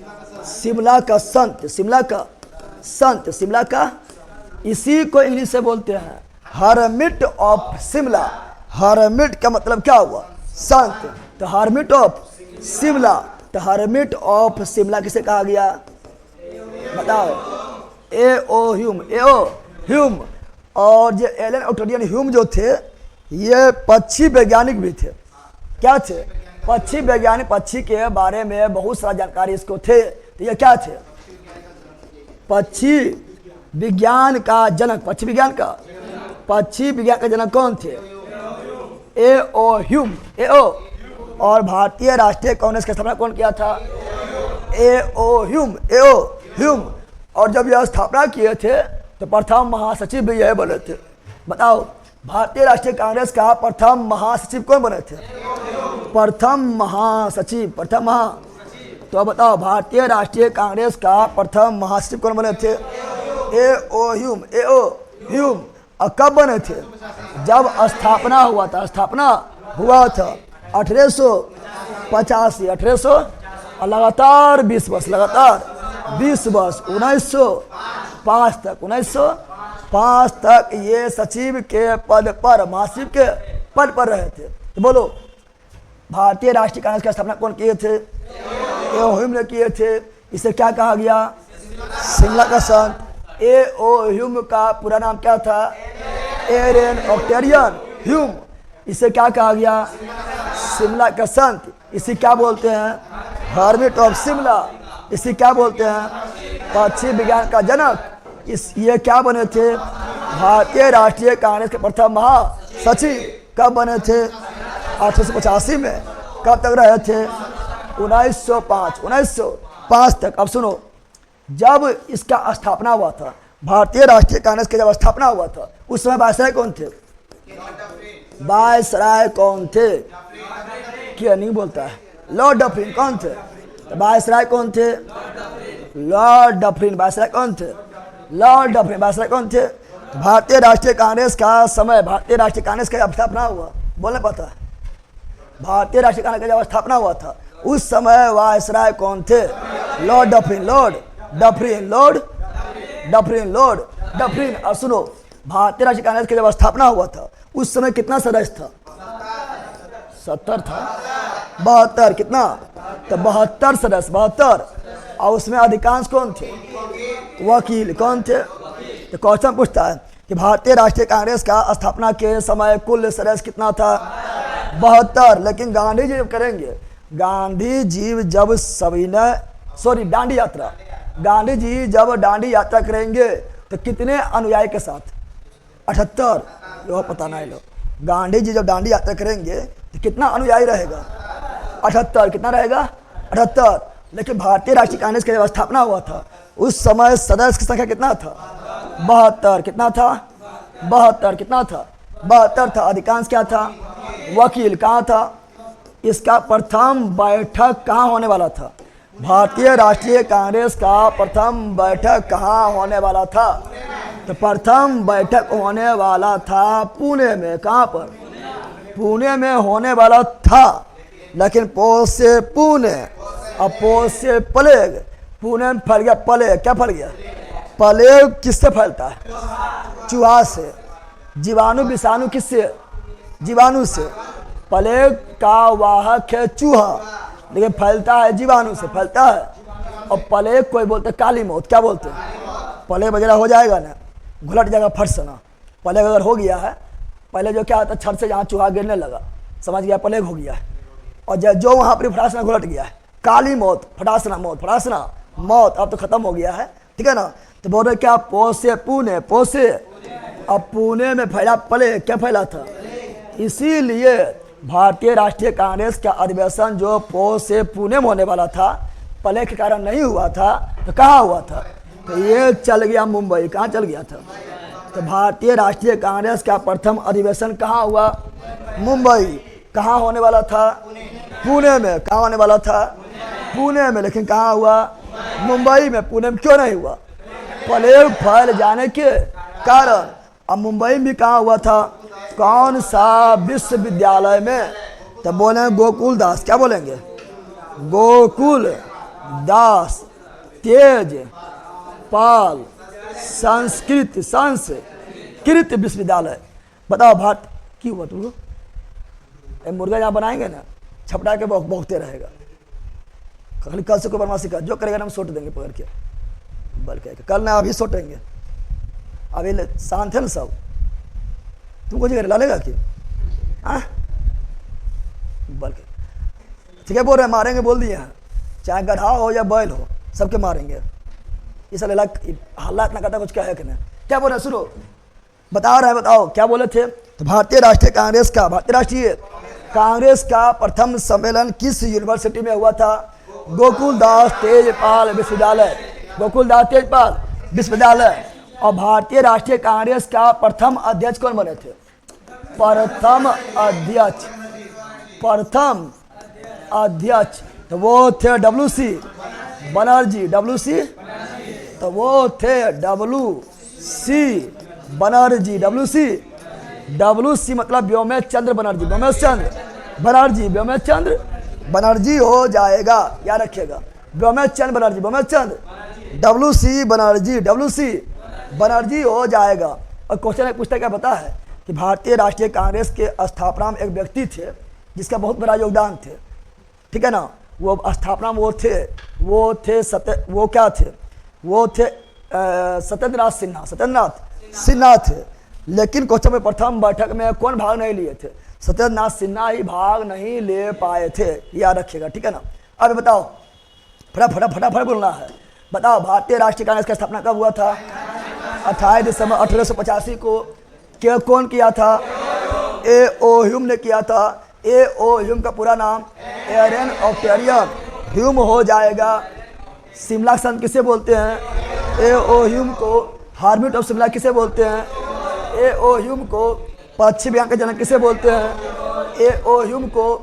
शिमला का संत, शिमला का संत, शिमला का, इसी को इंग्लिश से बोलते हैं हरमिट ऑफ शिमला। हरमिट का मतलब क्या हुआ, संत, तो हरमिट ऑफ शिमला, तो हरमिट ऑफ शिमला किसे कहा गया, बताओ, ए.ओ. Hume, A.O.. ह्यूम। और जो एलेन ऑक्टेरियन ह्यूम जो थे ये पक्षी वैज्ञानिक भी थे, क्या थे, पक्षी वैज्ञानिक, पक्षी के बारे में बहुत सारा जानकारी इसको थे। तो ये क्या थे, पक्षी विज्ञान का जनक, पक्षी विज्ञान का, पक्षी विज्ञान का जनक कौन थे, ए.ओ. Hume, A.O.. और भारतीय राष्ट्रीय कांग्रेस की स्थापना कौन किया था, ए.ओ. Hume, A.O.. ह्यूम। और जब यह स्थापना किए थे तो प्रथम महासचिव भी यह बने थे। बताओ भारतीय राष्ट्रीय कांग्रेस का प्रथम महासचिव कौन बने थे, प्रथम महासचिव, प्रथम महा, तो बताओ भारतीय राष्ट्रीय कांग्रेस का प्रथम महासचिव कौन बने थे, ए.ओ. Hume, A.O.. ह्यूम। और कब बने थे, जब स्थापना हुआ था, स्थापना हुआ था 1885, 1800, और लगातार 20 वर्ष, लगातार 20 वर्ष, 1905 तक, 1905 तक ये सचिव के पद पर, महासचिव के पद पर रहे थे। तो बोलो भारतीय राष्ट्रीय कांग्रेस की स्थापना कौन किए थे, ए.ओ. ह्यूम ने किए थे। इसे क्या कहा गया, शिमला का संत। ए.ओ. ह्यूम का पूरा नाम क्या था, एलेन ऑक्टेरियन ह्यूम। इसे क्या कहा गया, शिमला का संत। इसे क्या बोलते हैं, हर्मिट ऑफ शिमला। इसे क्या बोलते हैं, पक्षी विज्ञान का जनक। ये क्या बने थे, भारतीय राष्ट्रीय कांग्रेस के प्रथम महासचिव कब बने थे? 1885 में। कब तक रहे थे? 1905 तक। अब सुनो, जब इसका स्थापना हुआ था, भारतीय राष्ट्रीय कांग्रेस की जब स्थापना हुआ था, उस समय वायसराय कौन थे? वायसराय कौन थे? क्या नहीं बोलता है? Lord Dufferin. कौन थे? वायसराय कौन थे? Lord Dufferin. वायसराय कौन थे? Lord Dufferin. वायसराय कौन थे? भारतीय राष्ट्रीय कांग्रेस का समय, भारतीय राष्ट्रीय कांग्रेस का जब स्थापना हुआ, बोलने पता है, भारतीय राष्ट्रीय कांग्रेस का जब स्थापना हुआ था, उस समय वायसराय कौन थे? Lord Dufferin. Lord Dufferin. Lord Dufferin. Lord Dufferin. और सुनो, भारतीय राष्ट्रीय कांग्रेस की जब स्थापना हुआ था, उस समय कितना सदस्य था? 70 था। 72। कितना? तो 72 सदस्य। 72। और उसमें अधिकांश कौन थे? वकील। कौन थे? तो क्वेश्चन पूछता है कि भारतीय राष्ट्रीय कांग्रेस का स्थापना के समय कुल सदस्य कितना था? 72। लेकिन गांधी जी जब करेंगे, गांधी जी जब दांडी यात्रा, गांधी जी जब दांडी यात्रा करेंगे तो कितने अनुयायी के साथ? 78। यो पता नहीं लो। गांधी जी जब दांडी यात्रा करेंगे तो कितना अनुयायी रहेगा? 78। कितना रहेगा? 78। लेकिन भारतीय राष्ट्रीय कांग्रेस की जब स्थापना हुआ था, उस समय सदस्य की संख्या कितना था? 72। कितना था? 72। कितना था? 72 था। अधिकांश क्या था? वकील। कहाँ था? इसका प्रथम बैठक कहाँ होने वाला था? भारतीय राष्ट्रीय कांग्रेस का प्रथम बैठक कहाँ होने वाला था? तो प्रथम बैठक होने वाला था पुणे में। कहाँ पर? पुणे में होने वाला था। लेकिन पोष से पुणे और पोष से प्लेग, पुणे में फैल गया प्लेग। क्या फैल गया? प्लेग किससे फैलता है? चूहा से। जीवाणु विषाणु किससे? जीवाणु से। प्लेग का वाहक है चूहा, लेकिन फैलता है जीवाणु से, फैलता है। और प्लेग कोई बोलते काली मौत। क्या बोलते हैं? प्लेग वगैरह हो जाएगा ना, घुलट जाएगा फट से ना। प्लेग अगर हो गया है, पहले जो क्या होता है, छत से जहाँ चूहा गिरने लगा, समझ गया प्लेग हो गया है। और जो वहाँ पर फटासना घुलट गया है, काली मौत, फटासना मौत, फटासना मौत, अब तो खत्म हो गया है, ठीक है ना। तो बोल रहे क्या? पोष से पुणे, पोष से। अब पुणे में फैला प्लेग। क्या फैला था? इसीलिए भारतीय राष्ट्रीय कांग्रेस का अधिवेशन जो पोष से पुणे में होने वाला था, प्लेग के कारण नहीं हुआ था, तो कहाँ हुआ था? तो ये चल गया मुंबई। कहाँ चल गया था? तो भारतीय राष्ट्रीय कांग्रेस का प्रथम अधिवेशन कहाँ हुआ? मुंबई। कहाँ होने वाला था? पुणे में। कहाँ होने वाला था? पुणे में। लेकिन कहाँ हुआ? मुंबई में। पुणे में क्यों नहीं हुआ? प्लेग फैल जाने के कारण। अब मुंबई में कहाँ हुआ था? कौन सा विश्वविद्यालय में? तो बोले गोकुल दास। क्या बोलेंगे? गोकुल दास तेज पाल संस्कृत विश्वविद्यालय। बताओ भारत की हुआ? तुम मुर्गा जहाँ बनाएंगे ना, छपटा के भोगते रहेगा। कल से कोई बदमाशी कर, जो करेगा ना हम सोट देंगे पकड़ के। बल्कि कल ना अभी सोटेंगे। अभी शांत है ना सब? तुमको जी डालेगा कि? बल्कि ठीक है, बोल रहे मारेंगे, बोल दिए हैं। चाहे गधा हो या बैल हो, सबके मारेंगे। इस हल्ला इतना करता कुछ क्या है कि नहीं? क्या बोल रहे? सुनो, बता रहे हैं, बताओ क्या बोले थे। तो भारतीय राष्ट्रीय कांग्रेस का प्रथम सम्मेलन किस यूनिवर्सिटी में हुआ था? गोकुलदास तेजपाल विश्वविद्यालय। गोकुलदास तेजपाल विश्वविद्यालय। और भारतीय राष्ट्रीय कांग्रेस का प्रथम अध्यक्ष कौन बने थे? प्रथम अध्यक्ष तो वो थे WC बनर्जी। WC तो वो थे WC बनर्जी। WC मतलब व्योमेश चंद्र बनर्जी। व्योमेश चंद्र बनर्जी। व्योमेश चंद्र बनर्जी हो जाएगा, याद रखिएगा। व्योमेश चंद्र बनर्जी। व्योमेश चंद्र WC बनर्जी हो जाएगा। और क्वेश्चन पूछता क्या पता है कि भारतीय राष्ट्रीय कांग्रेस के स्थापना में एक व्यक्ति थे जिसका बहुत बड़ा योगदान थे, ठीक है ना। वो स्थापना में वो थे सत्येंद्रनाथ सिन्हा थे। लेकिन क्वेश्चन में प्रथम बैठक में कौन भाग नहीं लिए थे? सत्येंद्रनाथ सिन्हा ही भाग नहीं ले पाए थे, याद रखिएगा, ठीक है ना। अब बताओ, फटाफट बोलना है। बताओ भारतीय राष्ट्रीय कांग्रेस की स्थापना कब हुआ था? 28 दिसंबर 1885 को कौन किया था? ए ओ ह्यूम ने किया था। ए ओ ह्यूम का पूरा नाम एरन ऑक्टेरियन ह्यूम हो जाएगा। शिमला संत किसे बोलते हैं? ए ओ ह्यूम को हार्मिट ऑफ शिमला किसे बोलते हैं? ए ओ ह्यूम को पश्चिम बंगाल के जनक किसे बोलते हैं? ए ओ ह्यूम को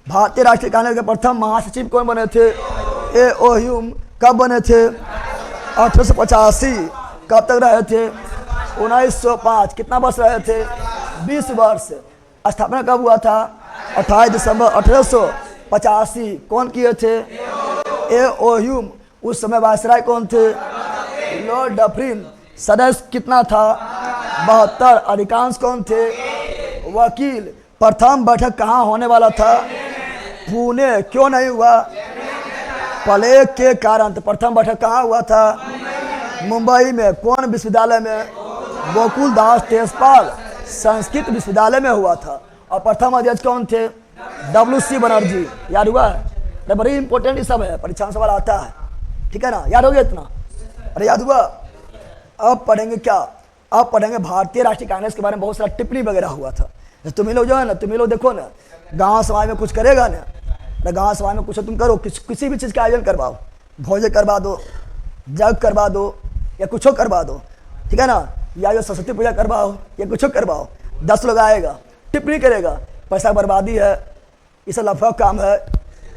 भारतीय राष्ट्रीय कांग्रेस के प्रथम महासचिव कौन बने थे? ए ओ ह्यूम कब बने थे? 1885। कब तक रहे थे? 1905। कितना वर्ष रहे थे? 20 वर्ष। स्थापना कब हुआ था? 28 दिसंबर 1885। कौन किए थे? ए ओ ह्यूम। उस समय वायसराय कौन थे? Lord Dufferin. सदस्य कितना था? 72। अधिकांश कौन थे? वकील। प्रथम बैठक कहाँ होने वाला था? पुणे। क्यों नहीं हुआ? प्लेग के कारण। तो प्रथम बैठक कहाँ हुआ था? मुंबई में। कौन विश्वविद्यालय में? गोकुल दास तेजपाल संस्कृत विश्वविद्यालय में हुआ था। और प्रथम अध्यक्ष कौन थे? WC बनर्जी। याद हुआ? अरे बड़ी इंपॉर्टेंट ये सब है, परीक्षा में सवाल आता है, ठीक है ना? याद हो गया इतना? अरे याद हुआ? अब पढ़ेंगे क्या? अब पढ़ेंगे भारतीय राष्ट्रीय कांग्रेस के बारे में बहुत सारा टिप्पणी वगैरह हुआ था। तुम्हें लोग जो है ना, तुम्हें लोग देखो ना, गाँव समाज में कुछ करेगा ना, गाँव समाज में कुछ तुम करो, किसी भी चीज़ का आयोजन करवाओ, भोजन करवा दो, जग करवा दो, या कुछ करवा दो, ठीक है ना? या जो सरस्वती पूजा करवाओ या कुछ करवाओ, 10 लोग आएगा, टिप्पणी करेगा, पैसा बर्बादी है, ये सब लफड़ा काम है,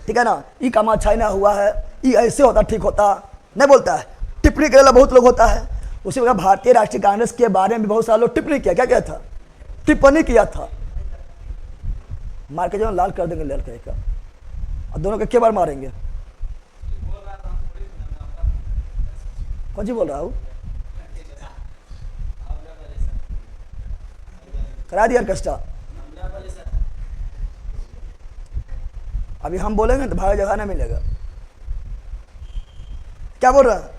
ठीक है ना? ये काम अच्छा ही ना हुआ है, ये ऐसे होता ठीक होता नहीं बोलता है। टिप्पणी करेला बहुत लोग होता है। उसी प्रकार भारतीय राष्ट्रीय कांग्रेस के बारे में बहुत सारे लोग टिप्पणी किया। क्या था? टिप्पणी किया था। मार के जो लाल कर देंगे लाल कह का, और दोनों के बार मारेंगे। कौन सी बोल रहा हूँ? करा दिया कष्टा। अभी हम बोलेंगे तो भाग जगह ना मिलेगा। क्या बोल रहा है?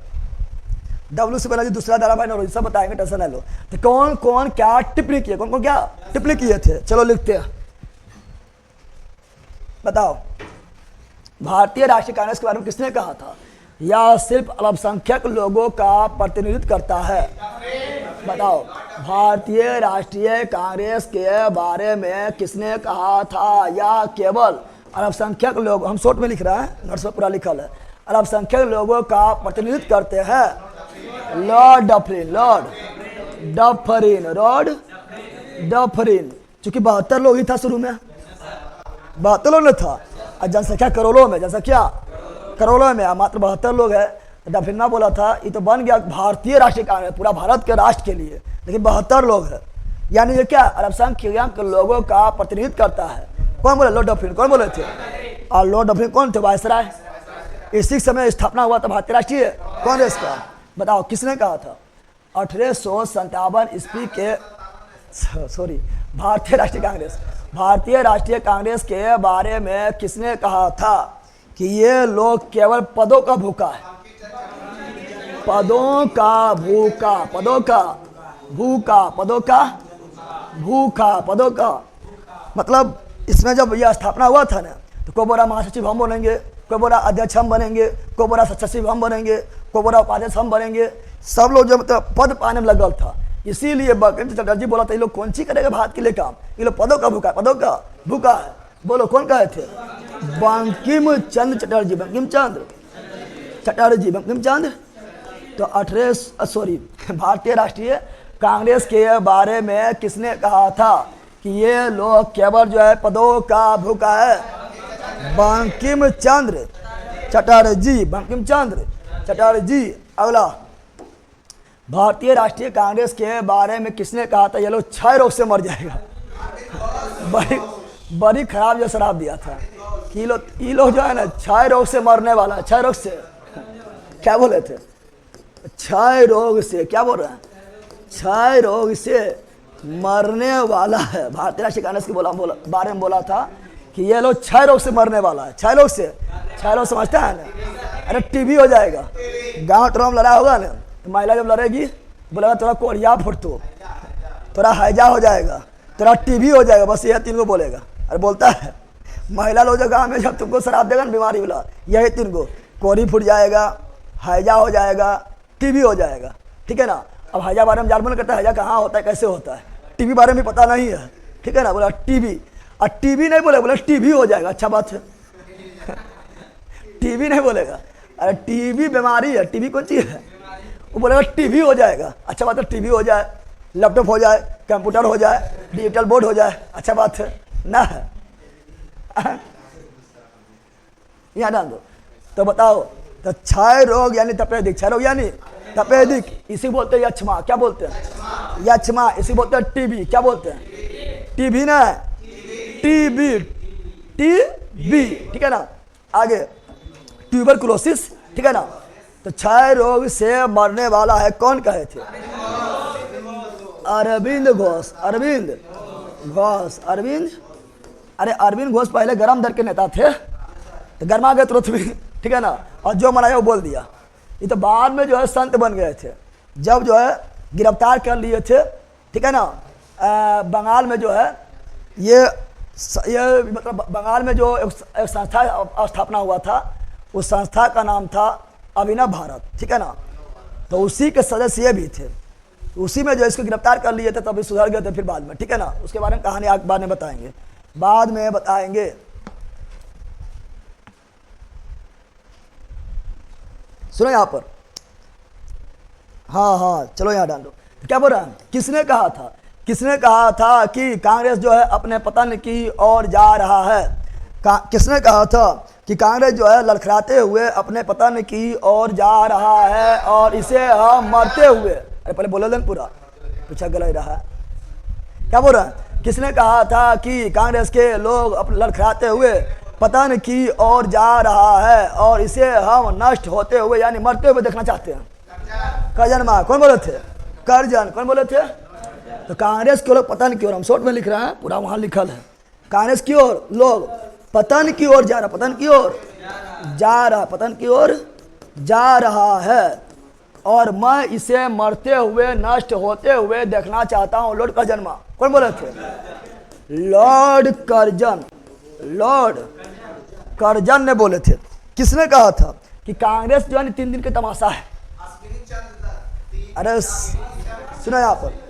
WC बनर्जी दूसरा धारावाहिक और सब बताएंगे, टेंशन ना लो। तो कौन कौन क्या टिप्पणी किए, कौन कौन क्या टिप्पणी किए थे? चलो लिखते हैं, बताओ। भारतीय राष्ट्रीय कांग्रेस के बारे में किसने कहा था? यह सिर्फ अल्पसंख्यक लोगों का प्रतिनिधित्व करता है। बताओ, भारतीय राष्ट्रीय कांग्रेस के बारे में किसने कहा था? या केवल अल्पसंख्यक लोग, हम शॉर्ट में लिख रहे हैं, नोट्स में पूरा लिखल है, अल्पसंख्यक लोगों का प्रतिनिधित्व करते हैं। Lord Dufferin, Lord Dufferin, Lord Dufferin. चूंकि 72 लोग ही था शुरू में, 72 लोग नहीं था, और जनसंख्या करोड़ों में, जनसंख्या करोड़ों में, मात्र 72 लोग है। डफरिन ना बोला था, ये तो बन गया भारतीय राष्ट्रीय कांग्रेस, पूरा भारत के राष्ट्र के लिए, लेकिन 72 लोग है, यानी ये क्या अल्पसंख्यक लोगों का प्रतिनिधित्व करता है। कौन बोले? Lord Dufferin. कौन बोले थे? और लॉर्ड डफरिन कौन थे? वायसराय। इसी समय स्थापना हुआ था भारतीय राष्ट्रीय कांग्रेस का। बताओ किसने कहा था? 1857 ईस्वी के, सॉरी, भारतीय राष्ट्रीय कांग्रेस, भारतीय राष्ट्रीय कांग्रेस के बारे में किसने कहा था कि ये लोग केवल पदों का भूखा है? पदों का भूखा, पदों का भूखा, पदों का भूखा, पदों का मतलब इसमें जब यह स्थापना हुआ था ना, तो कोई बोला महासचिव हम बनेंगे, कोई बोला अध्यक्ष हम बनेंगे, कोई बोला सचिव हम बनेंगे, कोई बोला उपाध्यक्ष हम बनेंगे। सब लोग जो मतलब पद पाने में लगल था। इसीलिए बंकिम चटर्जी बोला था ये लोग कौन सी करेगा भारत के लिए काम, ये लोग पदों का भूखा, पदों का भूखा है। बोलो कौन कहे थे? बंकिम चंद्र चटर्जी, बंकिम चंद्र चटर्जी, बंकिम चंद्र। तो भारतीय राष्ट्रीय कांग्रेस के बारे में किसने कहा था कि ये लोग केवल जो है पदों का भूखा है? बंकिम चंद्र चटर्जी, बंकिम चंद्र चटर्जी। अगला, भारतीय राष्ट्रीय कांग्रेस के बारे में किसने कहा था ये लोग क्षय रोग से मर जाएगा? बड़ी खराब जो शराब दिया था कि ये लोग जो है ना क्षय रोग से मरने वाला है। क्षय रोग से क्या बोले थे? क्षय रोग से, क्या बोल रहे हैं? क्षय रोग से मरने वाला है। भारतीय राष्ट्रीय कांग्रेस के बारे में बोला था कि ये लोग क्षय रोग से मरने वाला है। क्षय रोग से, क्षय रोग समझता है ना? अरे टीबी हो जाएगा, गांव टोला में लड़ा होगा ना, तो महिला जब लड़ेगी बोलेगा तोरा कोरिया फुटतो, तोरा हैजा हो जाएगा, तोरा टीबी हो जाएगा, बस यह 3 को बोलेगा। अरे बोलता है महिला लोग जो गाँव में जब तुमको शराब देगा ना बीमारी वाला, यही 3 को, कोरी फूट जाएगा, हैजा हो जाएगा, टीबी हो जाएगा, ठीक है ना? अब हैजा बारे में जानबूझ करता है, हैजा कहाँ होता है, कैसे होता है, टीबी बारे में पता नहीं है, ठीक है ना। बोला टीबी, और टीबी नहीं बोले, बोला टीबी हो जाएगा, अच्छा बात है। टीबी नहीं बोलेगा, अरे टीबी बीमारी है, टीबी कौन चीज है, वो बोलेगा टीबी हो जाएगा, अच्छा बात है, टीबी हो जाए, लैपटॉप हो जाए, कंप्यूटर हो जाए, डिजिटल बोर्ड हो जाए, अच्छा बात है ना है। यहाँ डाल दो। तो बताओ, तो क्षय रोग यानी तपेदिक, क्षय रोग यानी तपेदिक, इसी बोलते हैं यक्षमा, क्या बोलते हैं यक्षमा, इसी बोलते हैं टीबी, क्या बोलते हैं टीबी ना, टीबी, टीबी, ठीक है ना। आगे ट्यूबरकुलोसिस, ठीक है ना। तो क्षय रोग से मरने वाला है कौन कहे थे, अरविंद घोष, अरविंद घोष, अरविंद, अरे अरविंद घोष पहले गरम दल के नेता थे, तो गर्मा गए तुरंत भी, ठीक है ना, और जो मनाया वो बोल दिया। ये तो बाद में जो है संत बन गए थे, जब जो है गिरफ्तार कर लिए थे, ठीक है ना। बंगाल में जो है ये मतलब बंगाल में जो एक संस्था स्थापना हुआ था, उस संस्था का नाम था अभिनव भारत, ठीक है ना। तो उसी के सदस्य ये भी थे, उसी में जो इसको गिरफ्तार कर लिए थे, तभी सुधर गए थे फिर बाद में, ठीक है ना। उसके बारे में कहानी आगे बाद में बताएंगे, बाद में बताएंगे। सुनो यहाँ पर, हाँ हाँ चलो यहाँ डाल दो। तो क्या बोल रहा है, किसने कहा था, किसने कहा था कि कांग्रेस जो है अपने पतन की ओर जा रहा है, किसने कहा था कि कांग्रेस जो है लड़खड़ाते हुए अपने पतन की ओर जा रहा है और इसे हम मरते हुए, अरे पहले बोलो लेन पूरा, पीछा गला ही रहा है, क्या बोल रहा है, किसने कहा था कि कांग्रेस के लोग अपने लड़खड़ाते हुए पतन की ओर जा रहा है और इसे हम नष्ट होते हुए यानी मरते हुए देखना चाहते हैं। करजन माँ कौन बोले थे, करजन कौन बोले थे। तो कांग्रेस के लोग पतन की ओर, हम शॉर्ट में लिख रहे हैं, पूरा वहां लिखल है, कांग्रेस की ओर लोग पतन की ओर जा रहा, पतन की ओर जा रहा, पतन की ओर जा रहा है और मैं इसे मरते हुए नष्ट होते हुए देखना चाहता हूं। लॉर्ड करजन माँ कौन बोले थे, लॉर्ड करजन, लॉर्ड करजन ने बोले थे। किसने कहा था कि कांग्रेस जो है 3 दिन का तमाशा है। अरे सुनो यहाँ पर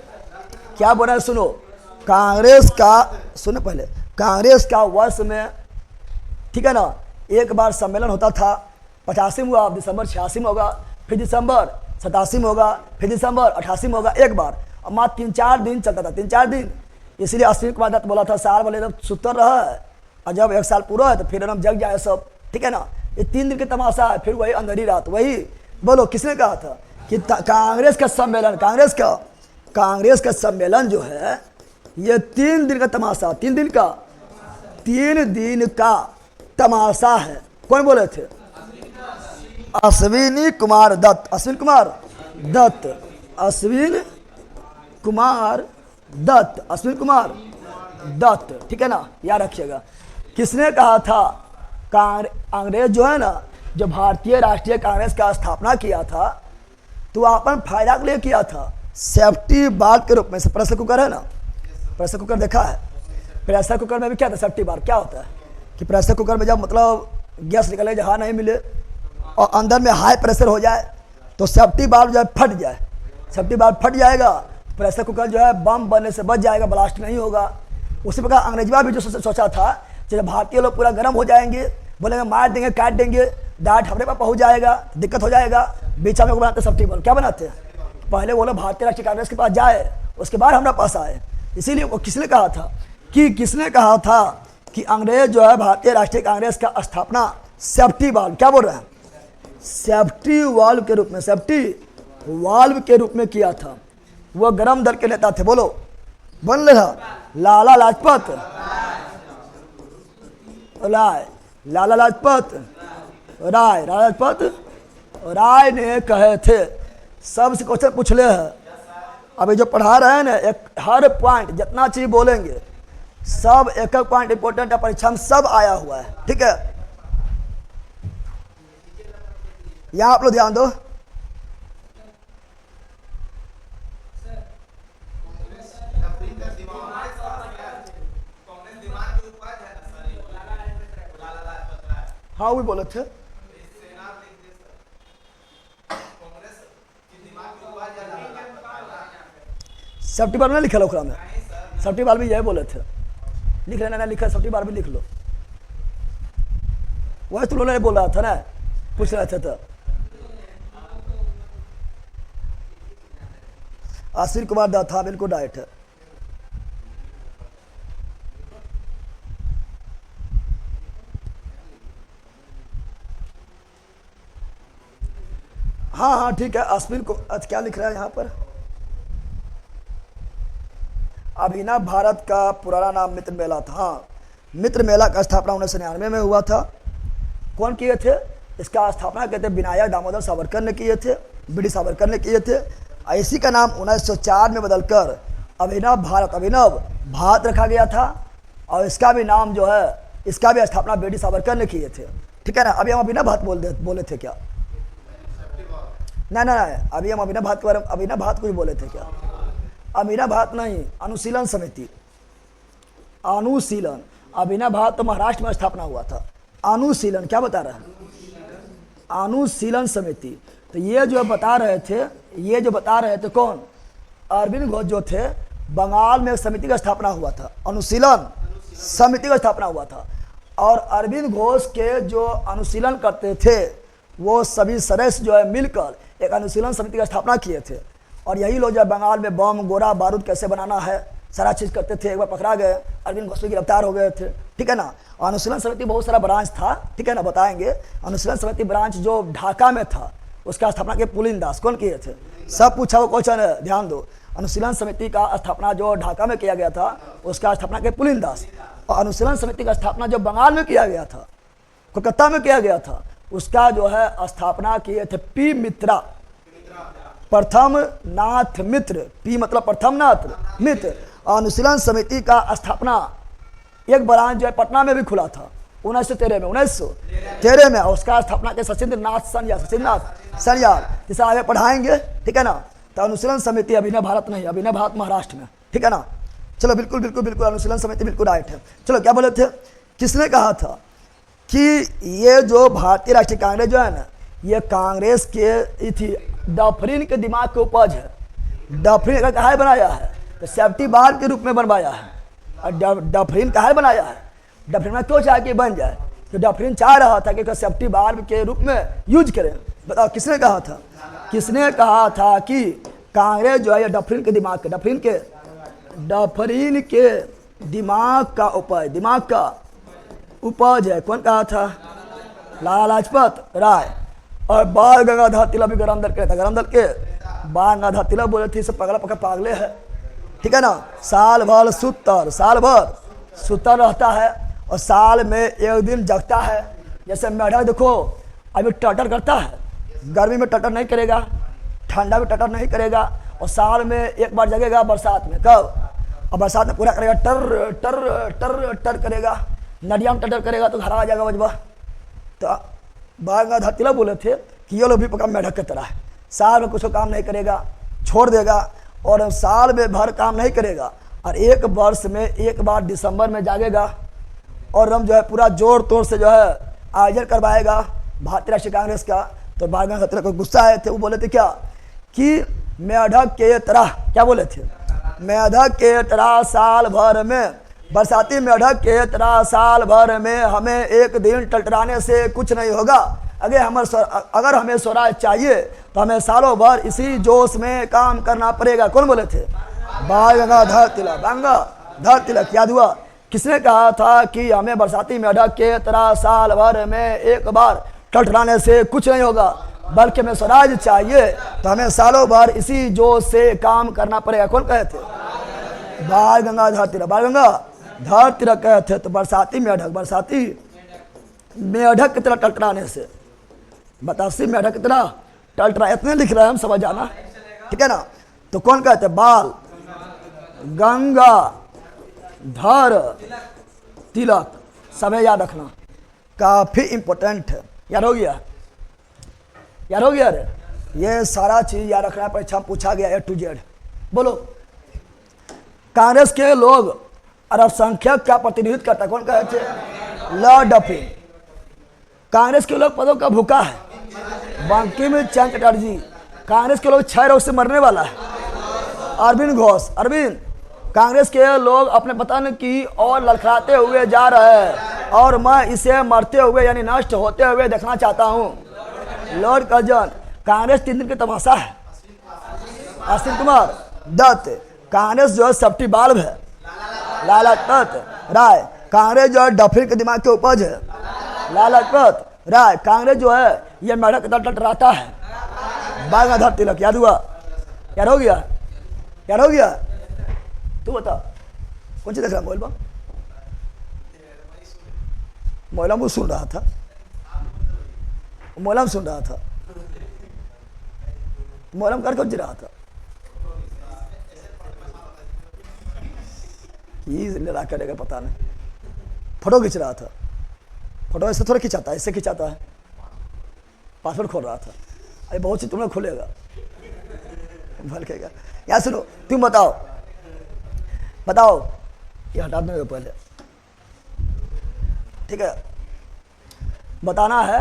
क्या बोला है, सुनो, कांग्रेस का, सुनो पहले, कांग्रेस का वर्ष में, ठीक है ना, एक बार सम्मेलन होता था, 85 में हुआ, दिसंबर 86 में होगा, फिर दिसंबर 87 में होगा, फिर दिसंबर 88 में होगा, एक बार, और मात्र 3-4 दिन चलता था, 3-4 दिन। इसलिए अश्विनी कुमार दत्त बोला था साल वाले जब सुतर रहा है और जब 1 साल पूरा है तो फिर हम जग जाए सब, ठीक है ना। ये 3 दिन की तमाशा है, फिर वही अंधेरी रात, वही बोलो किसने कहा था कि कांग्रेस का सम्मेलन, कांग्रेस का सम्मेलन जो है ये 3 दिन का तमाशा, 3 दिन का तमाशा है। कौन बोले थे, अश्विनी कुमार दत्त, अश्विन कुमार दत्त, अश्विन कुमार दत्त, अश्विन कुमार दत्त, ठीक है ना, याद रखिएगा। किसने कहा था, कांग्रेस जो है ना, जो भारतीय राष्ट्रीय कांग्रेस का स्थापना किया था तो अपन फायदा के लिए किया था, सेफ्टी बाल के रूप में। से प्रेशर कुकर है ना, प्रेशर कुकर देखा है, प्रेशर कुकर में भी क्या था, सेफ्टी बाल क्या होता है कि प्रेशर कुकर में जब मतलब गैस निकले जहाँ नहीं मिले और अंदर में हाई प्रेशर हो जाए तो सेफ्टी बाल जो है फट जाए, सेफ्टी बाल फट जाएगा, प्रेशर कुकर जो है बम बनने से बच जाएगा, ब्लास्ट नहीं होगा। उसी प्रकार अंग्रेजवा भी जो सोचा था, जब भारतीय लोग पूरा गर्म हो जाएंगे, बोलेंगे मार देंगे, काट देंगे, डांट हमरे पर पहुंच जाएगा, दिक्कत हो जाएगा, बीच में बनाते सेफ्टी बाल, क्या बनाते हैं, पहले वो लोग भारतीय राष्ट्रीय कांग्रेस के पास जाए, उसके बाद हमारे पास आए। इसीलिए वो किसने कहा था कि अंग्रेज जो है भारतीय राष्ट्रीय कांग्रेस का स्थापना सेफ्टी वाल्व, क्या बोल रहे हैं, सेफ्टी वाल्व के रूप में, सेफ्टी वाल्व के रूप में किया था। वो गरम दल के नेता थे, बोलो बोल रहा, लाला लाजपत राय, लाला लाजपत राय, लाजपत राय ने कहे थे। सबसे क्वेश्चन पूछ ले है, अभी जो पढ़ा रहे हैं ना, एक हर पॉइंट जितना चीज बोलेंगे सब एक पॉइंट इंपोर्टेंट है, परीक्षा में सब आया हुआ है, ठीक है। यहां आप लोग ध्यान दो, हाँ वो बोले थे, सेफ्टी बार में लिखल ओकरा में, सेफ्टी बार भी यही बोले थे, लिख लेना, लिखा सेफ्टी बार भी लिख लो, वही तुम लोगों ने बोल रहा था ना, पूछ रहे थे तो। आशीष कुमार दा था, बिल्कुल राइट है। हाँ हाँ ठीक है, अश्विन को क्या लिख रहा है यहाँ पर, अभिनव भारत का पुराना नाम मित्र मेला था। हाँ, मित्र मेला का स्थापना 1999 में हुआ था। कौन किए थे इसका स्थापना? कहते विनायक दामोदर सावरकर ने किए थे, बी डी सावरकर ने किए थे। इसी का नाम 1904 में बदलकर अभिनव भारत रखा गया था, और इसका भी नाम जो है, इसका भी स्थापना बी डी सावरकर ने किए थे। ठीक है ना। अभी हम अभिनव भारत बोले थे क्या? नहीं, अभी हम अभिनव भारत के बारे में, अभिनव भारत को भी बोले थे क्या? अभिनव भारत नहीं, अनुशीलन समिति, अनुशीलन। अभिनव भारत तो महाराष्ट्र में स्थापना हुआ था। अनुशीलन क्या बता रहा है? अनुशीलन समिति। तो ये जो बता रहे थे कौन? अरविंद घोष जो थे, बंगाल में एक समिति का स्थापना हुआ था, अनुशीलन समिति का स्थापना हुआ था। और अरविंद घोष के जो अनुशीलन करते थे, वो सभी सदस्य जो है मिलकर एक अनुशीलन समिति का स्थापना किए थे। और यही लोग जो बंगाल में बम गोला बारूद कैसे बनाना है सारा चीज़ करते थे। एक बार पकड़ा गए, अरविंद घोष गिरफ्तार हो गए थे। ठीक है ना। अनुशीलन समिति बहुत सारा ब्रांच था। ठीक है ना, बताएंगे। अनुशीलन समिति ब्रांच जो ढाका में था, उसका स्थापना के पुलिन दास कौन किए थे? सब पूछा वो क्वेश्चन है, ध्यान दो। अनुशीलन समिति का स्थापना जो ढाका में किया गया था, उसका स्थापना के पुलिन दास। और अनुशीलन समिति का स्थापना जो बंगाल में किया गया था, कोलकाता में किया गया था, उसका जो है स्थापना किए थे पी मित्रा, प्रथम नाथ मित्र। पी मतलब प्रथम नाथ मित्र। अनुशीलन समिति का स्थापना एक ब्रांच जो है पटना में भी खुला था 1913 में। उसका स्थापना के सचिंद्र नाथ सन्याल, जिसे आगे पढ़ाएंगे। ठीक है ना। तो अनुशीलन समिति अभिनव भारत नहीं, अभिनव भारत महाराष्ट्र में। ठीक है ना। चलो बिल्कुल बिल्कुल बिल्कुल, अनुशीलन समिति बिल्कुल राइट है। चलो क्या बोले थे? किसने कहा था कि ये जो भारतीय राष्ट्रीय कांग्रेस जो है ना, ये कांग्रेस के थी डफरिन के दिमाग के उपज है। डफरिन का कहा बनाया है? तो सेफ्टी बार के रूप में बनवाया है। और डफरिन कहा बनाया है? डफरिन में क्यों चाहे कि बन जाए? तो डफरिन चाह रहा था कि सेफ्टी बार के रूप में यूज करें। बताओ किसने कहा था? किसने कहा था कि कांग्रेस जो है ये डफरिन के दिमाग के दिमाग का उपज है? कौन कहा था? लाला लाजपत राय। और बाल गंगाधर तिलक भी गरम दल के था। गरम दल के बाल गंगाधर तिलक बोले थे सब पागले है। ठीक है ना। साल भर सुतर रहता है, और साल में एक दिन जगता है। जैसे मेढक देखो अभी टटर करता है, गर्मी में टटर नहीं करेगा, ठंडा में टटर नहीं करेगा, और साल में एक बार जगेगा बरसात में। कब? और बरसात में पूरा करेगा, टर टर टर टर करेगा, नदिया में टटर करेगा तो घर आ जाएगा बजबा। तो बाल गंगाधर तिलक बोले थे कि ये लोग भी पका मेढक की तरह है, साल में कुछ काम नहीं करेगा, छोड़ देगा, और साल में भर काम नहीं करेगा, और एक वर्ष में एक बार दिसंबर में जागेगा, और हम जो है पूरा जोर तोड़ से जो है आयोजन करवाएगा भारतीय राष्ट्रीय कांग्रेस का। तो बाल गंगाधर तिलक को गुस्सा आए थे। वो बोले थे क्या कि मेढक के तरह, क्या बोले थे? मेढक के तरह साल भर में, बरसाती मेढक के तरह साल भर में हमें एक दिन टलटराने से कुछ नहीं होगा। अगर हमें स्वराज चाहिए तो हमें सालों भर इसी जोश में काम करना पड़ेगा। कौन बोले थे? बाल गंगाधर तिलक। याद हुआ? किसने कहा था कि हमें बरसाती मेढक के तरह साल भर में एक बार टलटराने से कुछ नहीं होगा, बल्कि हमें स्वराज चाहिए तो हमें सालों भर इसी जोश से काम करना पड़ेगा। कौन कहे थे? बाल गंगाधर तिलक कहे थे। तो बरसाती मेढक की तरह टलटराने से, बतासी मेढक की तरह टलटरा, इतने लिख रहे हैं हम, समझ जाना। ठीक है ना। तो कौन कहते? बाल गंगाधर तिलक। समय याद रखना, काफी इंपॉर्टेंट है। याद हो गया? अरे ये सारा चीज याद रखना, परीक्षा में पूछा गया A to Z। बोलो, कांग्रेस के लोग अल्पसंख्यक का प्रतिनिधित्व करता है। कौन कहे थे? Lord Dufferin. कांग्रेस के लोग पदों का भूखा है। बंकिम चंद्र चटर्जी। कांग्रेस के लोग क्षय रोग से मरने वाला है। अरविंद घोष। अरविंद, कांग्रेस के लोग अपने पतन की ओर ललखड़ाते हुए जा रहे हैं और मैं इसे मरते हुए यानी नष्ट होते हुए देखना चाहता हूं। लॉर्ड कर्जन, कांग्रेस 3 दिन की तमाशा है। अश्विन कुमार दत्त, कांग्रेस जो है सेफ्टी बाल्ब है। लाला लजपत राय, कांग्रेस जो है डफिन के दिमाग के उपज है। लाला लजपत राय, कांग्रेस जो है ये मेढक टटराता है। बांगाधर तिलक, याद हुआ? याद हो गया? याद हो गया? तू बता कौन सी देख रहा मोबाइल पर? मोबाइल में सुन रहा था, मोबाइल में सुन रहा था, मोबाइल में कर कौन रहा था? लड़ा करेगा पता नहीं। फोटो खींच रहा था। फोटो ऐसे थोड़ा खिंचाता है, इससे खिंचाता है। पासवर्ड खोल रहा था। अरे बहुत सी तुम्हें खुलेगा, भलकेगा। यहाँ सुनो, तुम बताओ बताओ, ये हटा दो पहले, ठीक है? बताना है,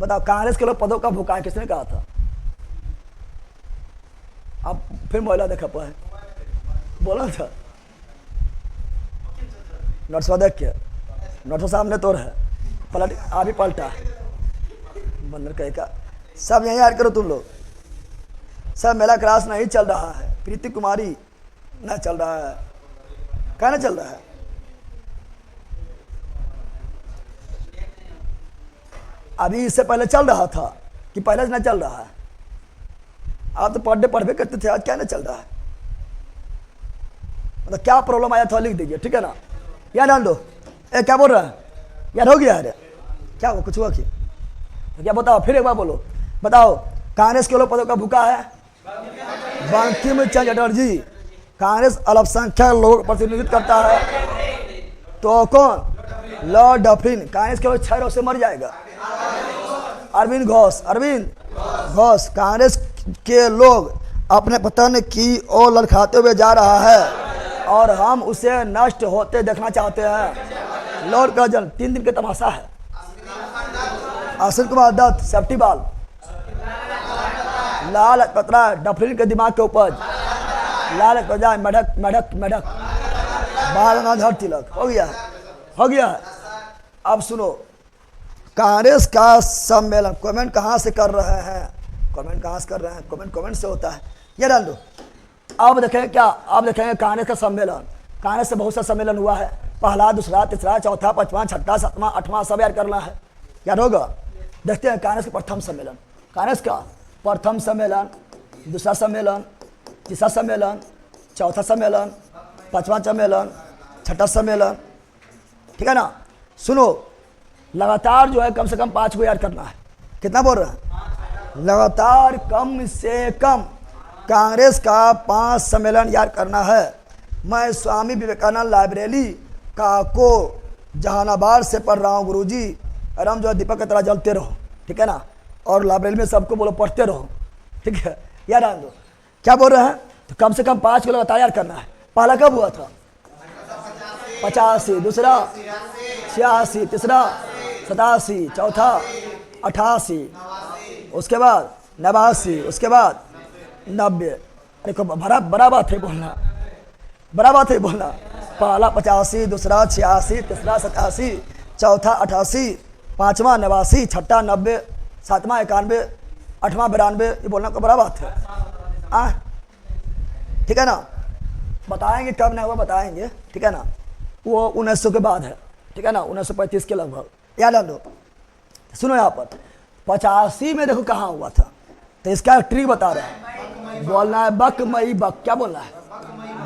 बताओ कांग्रेस के लोग पदों का भुकाए किसने कहा था? आप फिर महिला देखा पाए, बोला था नटसवा देख के, नटसवा सामने तो है, पलट आप ही पलटा बंदर कहे का। सब यहीं ऐड करो तुम लोग। सब मेला क्लास नहीं चल रहा है, प्रीति कुमारी ना चल रहा है, क्या ना चल रहा है? अभी इससे पहले चल रहा था कि पहले से ना चल रहा है? आप तो पढ़वे करते थे, आज क्या ना चल रहा है? मतलब क्या प्रॉब्लम आया था लिख दीजिए, ठीक है ना? याद डाल दो। क्या बोल रहा है? याद हो गया है? क्या हुआ? कुछ हुआ क्या? बताओ फिर एक बार बोलो। बताओ कांग्रेस के लोग पदों का भूखा है। बंकिम चंद्र चटर्जी, कांग्रेस अल्पसंख्यक लोगों का प्रतिनिधित्व करता है। तो कौन? लॉर्ड डफिन, कांग्रेस के लोग 6 रोग से मर जाएगा। अरविंद घोष, अरविंद घोष, कांग्रेस के लोग अपने पतन की ओर ललखाते हुए जा रहा है और हम उसे नष्ट होते देखना चाहते हैं। लॉर्ड कर्जन, 3 दिन के तमाशा है। अश्विन कुमार दत्त, सेफ्टी बाल। लाल लजपत राय, डफरिन के दिमाग के उपज। लाल लजपत राय, मेढक मेढक मेढक। बांगाधर तिलक। हो गया, हो गया। अब सुनो, कांग्रेस का सम्मेलन कमेंट कहाँ से कर रहे हैं? कमेंट कहाँ से कर रहे हैं? कमेंट से होता है, ये डाल दो। अब देखेंगे क्या? अब देखेंगे कांग्रेस का सम्मेलन। कांग्रेस से बहुत सा सम्मेलन हुआ है, पहला, दूसरा, तीसरा, चौथा, 5वां, 6वां, 7वां, 8वां, सब याद करना है, याद होगा? देखते हैं कांग्रेस का प्रथम सम्मेलन। कांग्रेस का प्रथम सम्मेलन, दूसरा सम्मेलन, तीसरा सम्मेलन, चौथा सम्मेलन, 5वां सम्मेलन, 6वां सम्मेलन, ठीक है ना? सुनो, लगातार जो है कम से कम 5 को याद करना है। कितना बोल रहे हैं? लगातार कम से कम कांग्रेस का 5 सम्मेलन याद करना है। मैं स्वामी विवेकानंद लाइब्रेरी का को जहानाबाद से पढ़ रहा हूँ गुरुजी। और हम जो है दीपक की तरह जलते रहो, ठीक है ना? और लाइब्रेरी में सबको बोलो पढ़ते रहो, ठीक है? याद आन दो। क्या बोल रहे हैं? तो कम से कम 5 को लगातार याद करना है। पहला कब हुआ था? 85, दूसरा 86, तीसरा 87, चौथा 88, उसके बाद 89, उसके बाद 90। देखो बड़ा बात है बोलना, बड़ा बात है बोलना। पहला 85, दूसरा 86, तीसरा 87, चौथा 88, 5वां 89, 6वां 90, 7वां 91, 8वां 92। ये बोलना को बड़ा बात है, ठीक है ना? बताएंगे कब ना हुआ, बताएंगे, ठीक है ना? वो 1900 के बाद है, ठीक है ना? 1935 के लगभग, याद लो। सुनो यहाँ पर 85 में देखो कहाँ हुआ था, तो इसका ट्रिक बता रहे हैं। बोलना है बक मई बक। क्या बोलना है?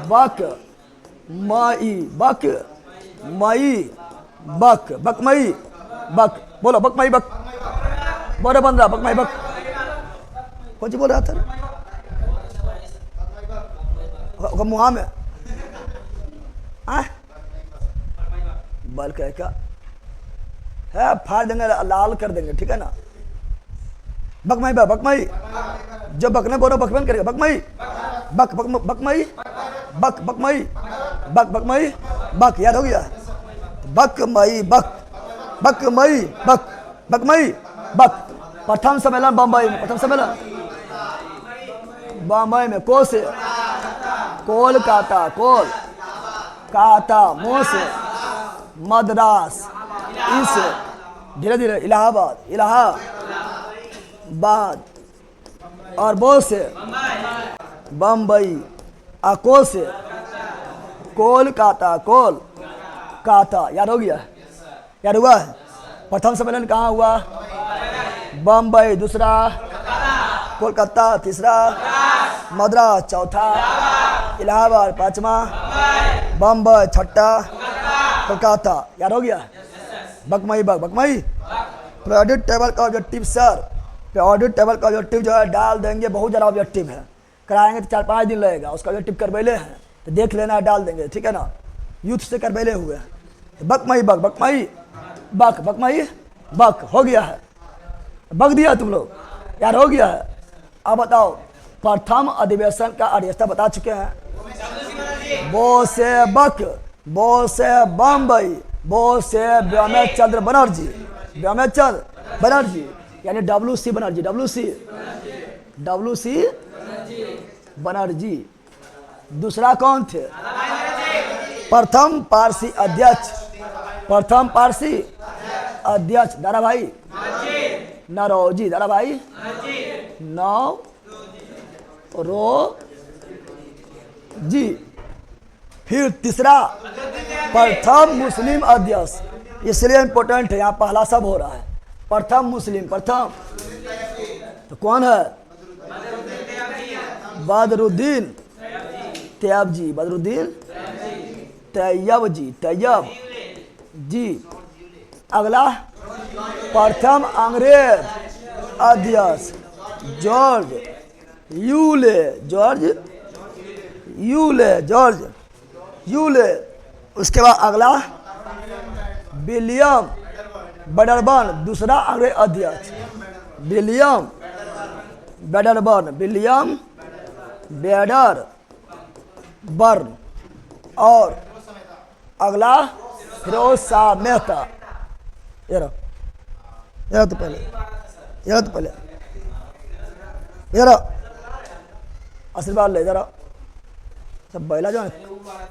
बक मई बक, मई बक, बक मई बक। बोलो बक मई बक, बोलो बन रहा बक मई बक। कौन सी बोल रहा था? मुहा में बल कह का है, फाड़ देंगे, लाल कर देंगे, ठीक है ना? बकमई बक, बकमई। जो बकने बोलो बकमन करेगा, बकमई बक, बक बकमई बक, बकमई बक, बकमई बक। याद हो गया? बकमई बक, बकमई बक, बकमई बक। प्रथम सम्मेलन बम्बई में, प्रथम सम्मेलन बम्बई में, को से कोलकाता, कोल काता, मो से मद्रास, इस धीरे धीरे इलाहाबाद, इलाहाबाद, और बो से बम्बई, अको से कोलकाता, कोल काता। याद हो गया? याद हुआ? प्रथम सम्मेलन कहाँ हुआ? बम्बई, दूसरा कोलकाता, तीसरा मद्रास, चौथा इलाहाबाद, पांचवा बम्बई, छठा कोलकाता। याद हो गया? बकमई, बकमई। पीरियोडिक टेबल का ऑब्जेक्टिव सर, पीरियोडिक टेबल का ऑब्जेक्टिव जो है डाल देंगे, बहुत ज़्यादा ऑब्जेक्टिव है, कराएंगे तो 4-5 दिन लगेगा। उसका ऑब्जेक्टिव करबैले हैं तो देख लेना है, डाल देंगे, ठीक है ना। यूथ से करबैले हुए हैं। बकमई, बकमई, बकमई, बक हो गया है, बक दिया तुम लोग, यार हो गया है। अब बताओ, प्रथम अधिवेशन का अध्यक्षता बता चुके हैं। बो से बक, बो से बम्बई, बो से व्योमेश चंद्र बनर्जी, व्योमेश चंद्र बनर्जी यानी WC बनर्जी, WC बनर्जी। दूसरा कौन थे? प्रथम पारसी अध्यक्ष, प्रथम पारसी अध्यक्ष दाराभाई नरौजी, दाराभाई नौरोजी। फिर तीसरा प्रथम मुस्लिम अध्यक्ष, इसलिए इंपॉर्टेंट है, यहाँ पहला सब हो रहा है। प्रथम मुस्लिम, प्रथम तो कौन है? बदरुद्दीन तैयबजी, बदरुद्दीन तैयब जी, तैयब जी। अगला प्रथम अंग्रेज अध्यक्ष George Yule, George Yule, George Yule. उसके बाद अगला विलियम बेडरबर्न, दूसरा अंग्रेज अध्यक्ष विलियम बेडरबर्न, विलियम बेडरबर्न। और अगला फिरोज शाह मेहता। ये तो पहले, ये आशीर्वाद ले जरा सब बैला जो है।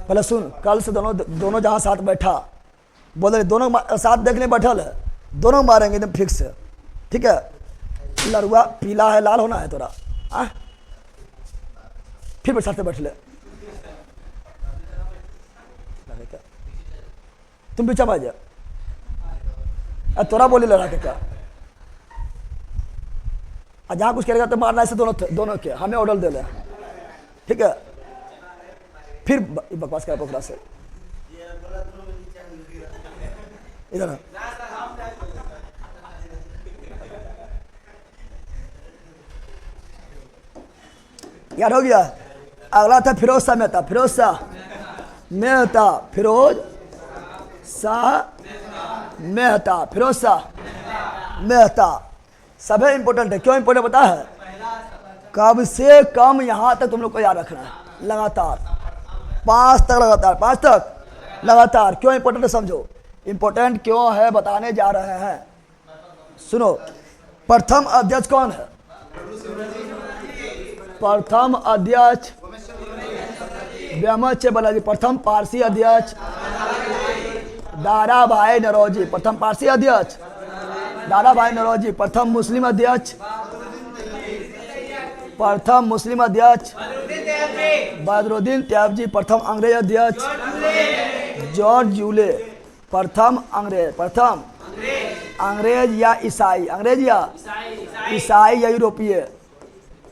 पहले सुन, कल से दोनों जहाँ साथ बैठा बोले, दोनों साथ देखने बैठल है, दोनों मारेंगे एकदम फिक्स है, ठीक है। लड़ुआ पीला है, लाल होना है तोरा, फिर साथ बैठ ले। तुम पीछा भाई जा, तोरा बोली लड़ा के क्या, जहाँ कुछ करेगा तो मारना ऐसे दोनों के, हमें ऑर्डर दे ले, ठीक है। फिर बकवास करा पोखरा से इधर। याद हो गया? अगला था फिरोज शाह मेहता, फिरोज शाह मेहता, फिरोज शाह मेहता, फिरोज शाह मेहता। सभी इंपॉर्टेंट है। क्यों इंपॉर्टेंट पता है? कम से कम यहां तक तुम लोग को याद रखना है, लगातार 5 तक, लगातार 5 तक लगातार। क्यों इंपॉर्टेंट है समझो, इंपॉर्टेंट क्यों है बताने जा रहे हैं। सुनो, प्रथम अध्यक्ष कौन है? प्रथम अध्यक्ष व्योमेश बनर्जी। प्रथम पारसी अध्यक्ष दाराभाई नौरोजी, प्रथम पारसी अध्यक्ष दाराभाई नौरोजी। प्रथम मुस्लिम अध्यक्ष, प्रथम मुस्लिम अध्यक्ष बदरुद्दीन तैयबजी। प्रथम अंग्रेज अध्यक्ष जॉर्ज यूले। प्रथम अंग्रेज, प्रथम अंग्रेज या ईसाई, अंग्रेज या ईसाई या यूरोपीय,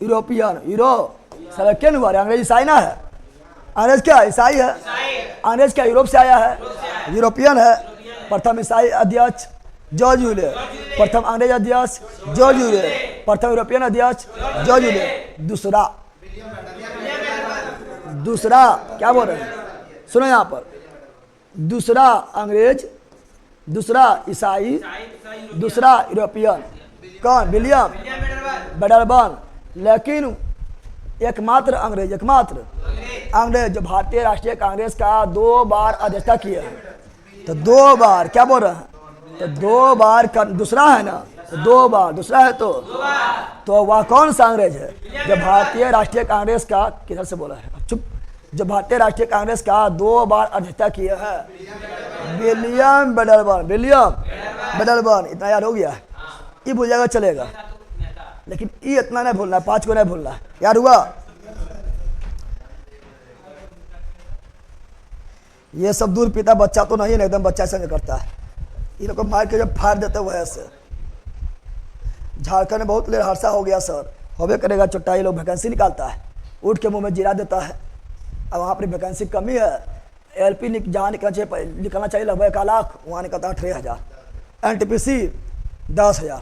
यूरोपियन, यूरो सब क्या हुआ? अंग्रेज ईसाई ना है, अंग्रेज क्या ईसाई है, अंग्रेज क्या यूरोप से आया है, यूरोपियन है। प्रथम ईसाई अध्यक्ष जॉर्ज यूले, प्रथम अंग्रेज अध्यक्ष जॉर्ज यूले, प्रथम यूरोपियन अध्यक्ष जॉर्ज यूले। दूसरा क्या बोल रहे हैं? सुनो यहाँ पर, दूसरा अंग्रेज, दूसरा ईसाई, दूसरा यूरोपियन। कौन? विलियम बेडरबर्न। लेकिन एकमात्र अंग्रेज, एकमात्र अंग्रेज जो भारतीय राष्ट्रीय कांग्रेस का 2 बार अध्यक्षता किया है। तो 2 बार क्या बोल रहे हैं? तो 2 बार का दूसरा है ना, 2 बार, दूसरा है तो वह कौन सा अंग्रेज है जो भारतीय राष्ट्रीय कांग्रेस का, किधर से बोला है चुप, जो भारतीय राष्ट्रीय कांग्रेस का 2 बार अध्यक्षता किया है? William Wedderburn, William Wedderburn. इतना याद हो गया, ये भूल जाएगा चलेगा, लेकिन ये इतना नहीं भूलना, 5 को नहीं भूलना। याद हुआ? ये सब दूध पीता बच्चा तो नहीं है, एकदम बच्चा ऐसा नहीं करता है। ये लोग को मार के जब फाड़ देते हुए ऐसे। झारखंड में बहुत लेर हादसा हो गया सर, होबे करेगा। चुट्टा ये लोग वैकेंसी निकालता है, उठ के मुंह में जीरा देता है। अब वहाँ पर वैकेंसी कमी है, LP जहाँ निकलना चाहिए लगभग 1 लाख, वहाँ निकलता है 6,000। NTPC 10,000।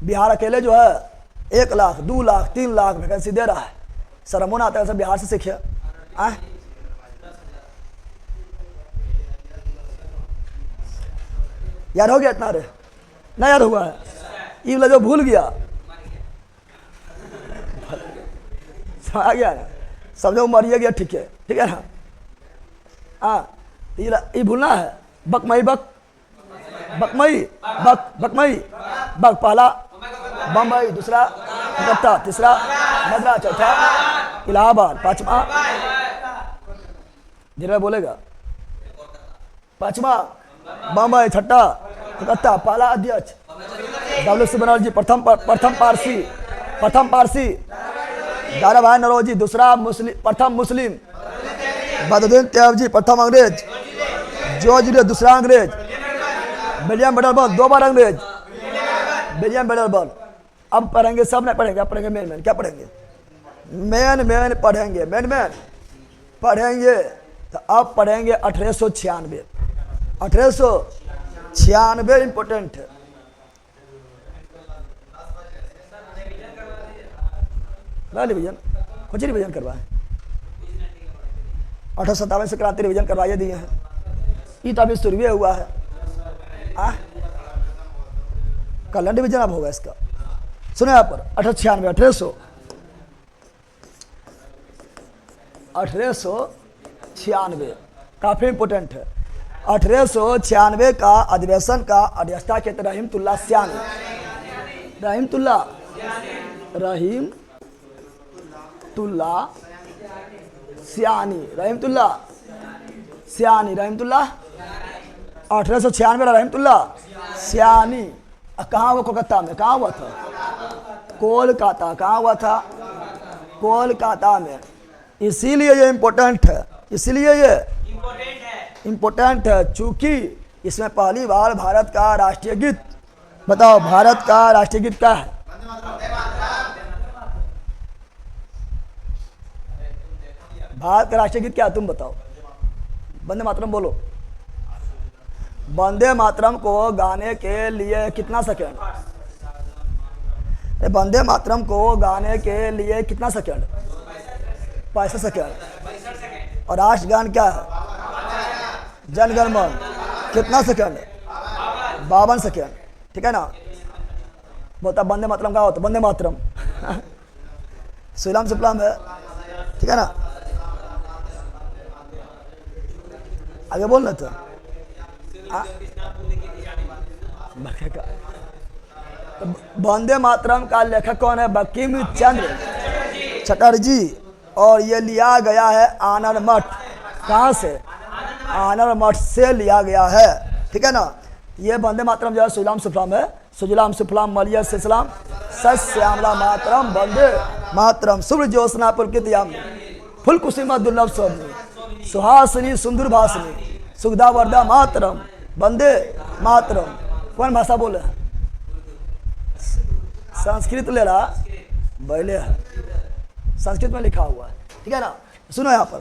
बिहार अकेले जो है 1 लाख, 2 लाख, 3 लाख वैकेंसी दे रहा है। शर्मोन आता है, सब बिहार से सीखे। याद हो गया इतना? रे ना याद हुआ है, ये वाला जो भूल गया आ गया ना, सब लोग मरिए गया, ठीक है ना। हाँ, ये भूलना है। बकमई बक पहला बम्बई, दूसरा कलकत्ता, तीसरा मद्रास, चौथा इलाहाबाद, 5वां धीरे बोलेगा, 5वां बम्बई, 6ठा कलकत्ता। पहला अध्यक्ष WC बनर्जी, प्रथम पारसी दाराभाई नौरोजी, दूसरा प्रथम मुस्लिम बदरुद्दीन तैयबजी, प्रथम अंग्रेज जॉर्ज रे, दूसरा अंग्रेज विलियम बेडलबर्न, 2 बार अंग्रेज विलियम बेडलबर्न। अब पढ़ेंगे, सब नहीं पढ़ेंगे, अब पढ़ेंगे मेन। क्या पढ़ेंगे? मेन पढ़ेंगे, मेन पढ़ेंगे। तो अब पढ़ेंगे 1896। 1896 इंपोर्टेंट है। रिविजन कुछ रिविजन करवाए, 1857 से क्रांति रिविजन करवाइए दिए हैं। ये तो अभी शुरू हुआ है, कल रिविजन अब होगा इसका। सुने यहाँ पर 1896 काफी इंपोर्टेंट है। 1896 का अधिवेशन का अध्यक्षता किए थे रहीमतुल्लाह सियानी। रहीमतुल्लाह सियानी 1896 रहीमतुल्लाह सियानी। कहाँ हुआ? कोलकाता में। कहाँ हुआ था? कोलकाता। कहाँ हुआ था? कोलकाता में। इसीलिए ये इम्पोर्टेंट है, इम्पोर्टेंट है चूंकि इसमें पहली बार भारत का राष्ट्रीय गीत, बताओ भारत का राष्ट्रीय गीत क्या है? भारत का राष्ट्रीय गीत क्या है? तुम बताओ। वंदे मातरम बोलो। वंदे मातरम को गाने के लिए कितना सेकंड? वंदे मातरम को गाने के लिए कितना सेकंड? 65 सेकंड। और राष्ट्रगान क्या है? जनगण मन कितना सेकंड? 52 सेकंड। ठीक है ना? बोलता वंदे मातरम का होता, वंदे मातरम सुलाम सुफलाम है। ठीक है ना? आगे बोलना था। वंदे मातरम का लेखक कौन है? बंकिम चंद्र चटर्जी। और ये लिया गया है आनंद मठ। कहाँ से? आनंद मठ से लिया गया है। ठीक है ना? ये वंदे मातरम जो है सुजलाम सुफलाम है। सुजलाम सुफलाम मलिया सलाम सस्यामला मातरम वंदे मातरम शुभ्र ज्योत्सना पुलकितयामिनी फुल कुसुम दुर्लभ सौम्य सुहासिनी सुंदर भाषिनी सुगधा वर्धा मातरम वंदे मातरम। कौन भाषा बोले? संस्कृत ले रहा बैले है, संस्कृत में लिखा हुआ है। ठीक है ना? सुनो यहाँ पर,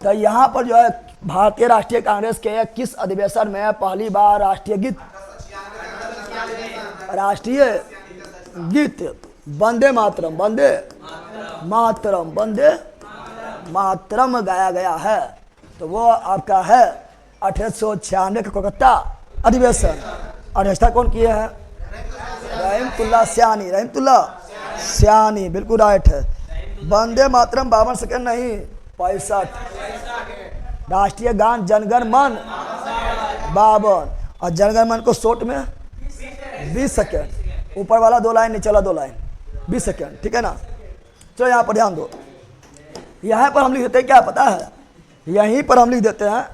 तो यहाँ पर जो है भारतीय राष्ट्रीय कांग्रेस के किस अधिवेशन में पहली बार राष्ट्रीय गीत वंदे मातरम गाया गया है? तो वो आपका है 1896 का कोलकाता अधिवेशन। अध्यक्षता कौन किए हैं? रहीमतुल्लाह सियानी। बिल्कुल राइट है। वंदे मातरम 52 सेकंड नहीं, 65। राष्ट्रीय गान जनगण मन 52 और जनगण मन को शॉर्ट में 20 सेकंड। ऊपर वाला 2 लाइन, नीचे वाला 2 लाइन, 20 सेकेंड, ठीक है ना। चलो यहाँ पर ध्यान दो, यहाँ पर हम लिख देते हैं क्या पता है, यहीं पर हम लिख देते हैं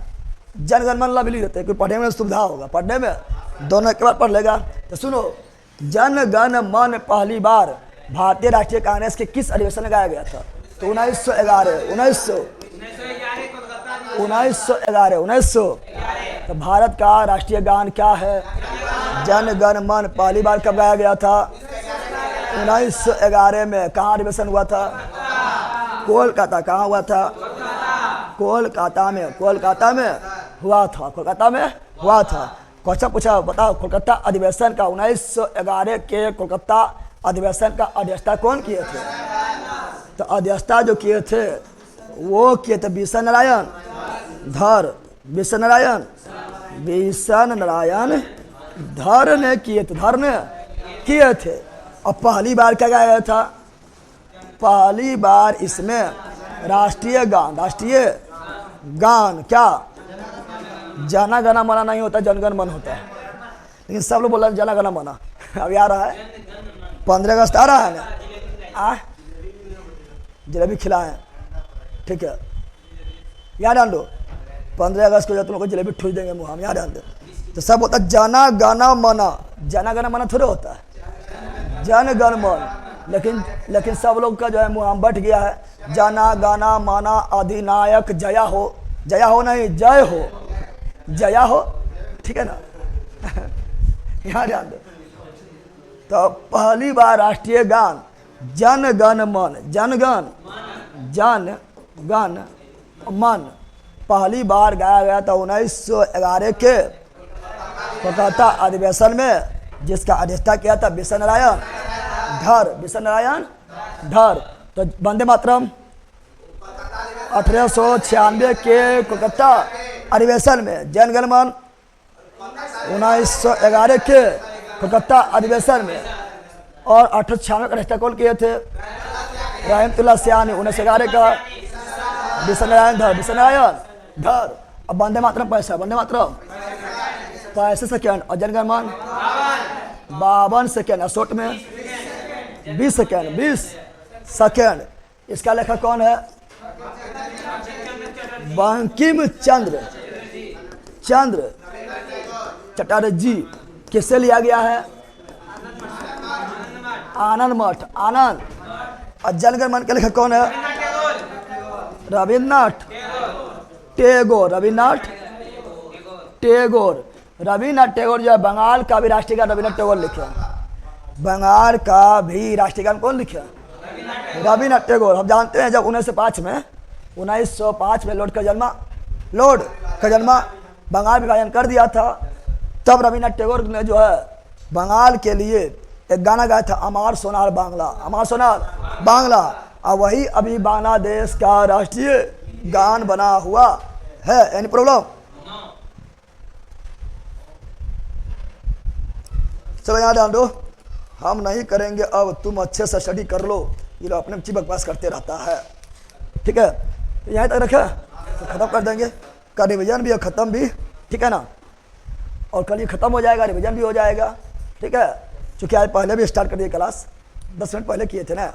जनगण मन भी लिख देते हैं, क्योंकि पढ़ने में सुविधा होगा, पढ़ने में दोनों एक बार पढ़ लेगा। तो सुनो, जन गण मन पहली बार भारतीय राष्ट्रीय कांग्रेस के किस अधिवेशन में गाया गया था? तो 1911। तो भारत का राष्ट्रीय गान क्या है? जन गण मन पहली बार कब गाया गया था? 1911 में। कहाँ अधिवेशन हुआ था? कोलकाता। कहाँ हुआ था? कोलकाता में। कोलकाता में हुआ था, कोलकाता में हुआ था। क्वेश्चन पूछा, बताओ कोलकाता अधिवेशन का 1911 के कोलकाता अधिवेशन का अध्यक्षता कौन किए थे? तो अध्यक्षता जो किए थे वो किए थे बिशन नारायण धर। बिशन नारायण धर ने किए थे, धर ने किए थे। और पहली बार क्या गाया गया था? पहली बार इसमें राष्ट्रीय गान क्या? जना गना मना नहीं होता, जनगण मन होता है। लेकिन सब लोग बोल रहे हैं जना गना मना। अभी आ रहा है 15 अगस्त आ रहा है ना, जलेबी खिलाएं, ठीक है, याद डाल दो। 15 अगस्त को जब तुम लोग को जलेबी ठूस देंगे मुँह हम, याद डाल दो। तो सब होता है जना गाना मना, जना गाना मना थोड़े होता है जन गण मन। लेकिन सब लोग का जो है मुँह बट गया है, जना गाना माना अधिनायक जया हो। जया हो नहीं, जय हो, जया हो, ठीक है ना। यहाँ ध्यान दो। तो पहली बार राष्ट्रीय गान जन गण मन, जन गण मन पहली बार गाया गया था 1911 के कोलकाता अधिवेशन में, जिसका अध्यक्षता किया था बिशन नारायण धर। तो वंदे मातरम 1896 के कोलकाता अधिवेशन में, जनगण मन 1911 के कोलकाता अधिवेशन में, और 1896 का अध्यक्षता कौन किए थे? रहमतुल्लाह सियानी। 1911 का बिशन नारायण धर। अब वंदे मातरम पैसा, वंदे मातरम 65 सेकेंड, और जनगण मन 52 सेकेंड, और शॉर्ट में 20 सेकेंड। इसका लेखक कौन है? बंकिम चंद्र चटर्जी। किससे लिया गया है? आनंद मठ। और जनगण मन के लेखक कौन है? रविन्द्रनाथ टैगोर। रविन्द्रनाथ टैगोर जो है बंगाल का भी राष्ट्रीय गान रविन्द्रनाथ टैगोर लिखे। बंगाल का भी राष्ट्रीय गान कौन लिखे? रविन्द्रनाथ टैगोर। हम जानते हैं जब 1905 में लॉर्ड का जन्मा बंगाल विभाजन कर दिया था, तब रविन्द्रनाथ टैगोर ने जो है बंगाल के लिए एक गाना गाया था, अमार सोनार बांग्ला। और वही अभी बांग्लादेश का राष्ट्रीय गान बना हुआ है। Any problem? चलो यहाँ ध्यान दो, हम नहीं करेंगे अब, तुम अच्छे से स्टडी कर लो। ये लोग अपने बच्ची बकवास करते रहता है, ठीक है। तो यहाँ तक रखा तो ख़त्म कर देंगे। का रिविजन भी है, ख़त्म भी, ठीक है ना। और कल ये ख़त्म हो जाएगा, रिविजन भी हो जाएगा, ठीक है। चूँकि आज पहले भी स्टार्ट कर दिए क्लास, 10 मिनट पहले किए थे ना।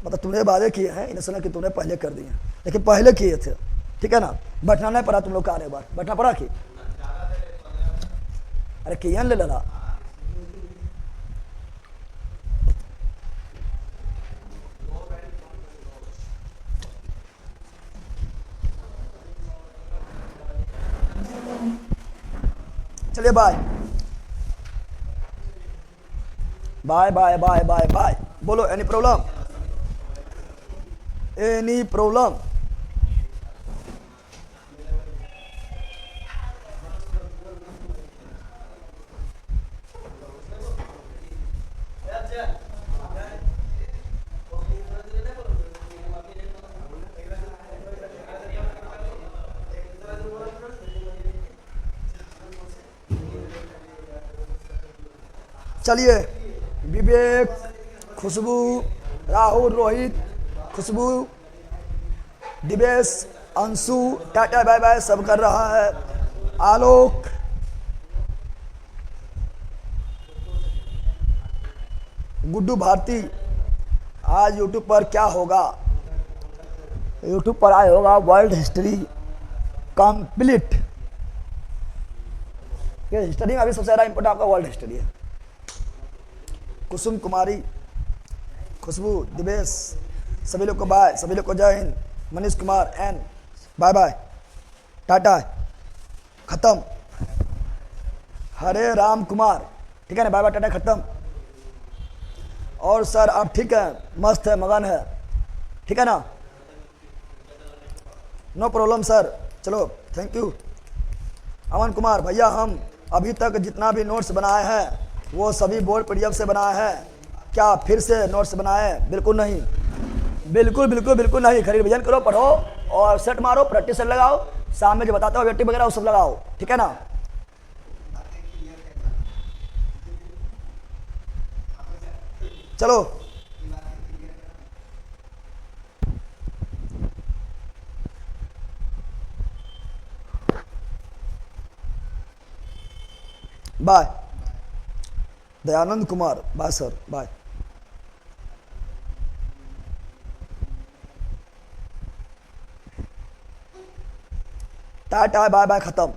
मतलब तुमने बातें किए हैं, इन्हें सुना कि तुमने पहले कर दिए, लेकिन पहले किए थे, ठीक है ना। बैठना नहीं पड़ा तुम लोग का, आने बार बैठना पड़ा कि अरे किए ले लड़ा। चलिए bye bye bye bye bye bye. बोलो एनी प्रॉब्लम? Any problem? चलिए, Vivek, Khushboo, Rahul, Rohit, Khushboo, Divesh, Anshu, tata bye bye सब कर रहा है। आलोक, गुड्डू भारती, आज यूट्यूब पर क्या होगा? यूट्यूब पर आया होगा वर्ल्ड हिस्ट्री कंप्लीट। ये हिस्ट्री में अभी सबसे ज़्यादा इंपॉर्टेंट आपका वर्ल्ड हिस्ट्री है। कुसुम कुमारी, खुशबू, दिवेश, सभी लोग को बाय, सभी लोग को जय Hind. Manish Kumar N, bye bye, tata, खत्म। हरे राम कुमार, ठीक है ना, बाय बाय, टाटा, खत्म। और सर आप ठीक है, मस्त है, मगन है, ठीक है ना, नो प्रॉब्लम सर, चलो थैंक यू। अमन कुमार, भैया हम अभी तक जितना भी नोट्स बनाए हैं वो सभी बोर्ड पीडीएफ से बनाए हैं, क्या फिर से नोट्स बनाए? बिल्कुल नहीं, बिल्कुल बिल्कुल बिल्कुल नहीं। खरीद भजन करो, पढ़ो और सेट मारो, प्रैक्टिस सेट लगाओ, शाम में जो बताता हूँ वेटिंग वगैरह वो सब लगाओ, ठीक है ना। चलो bye. Dayanand Kumar, bye sir, bye. Tata, bye bye, खत्म।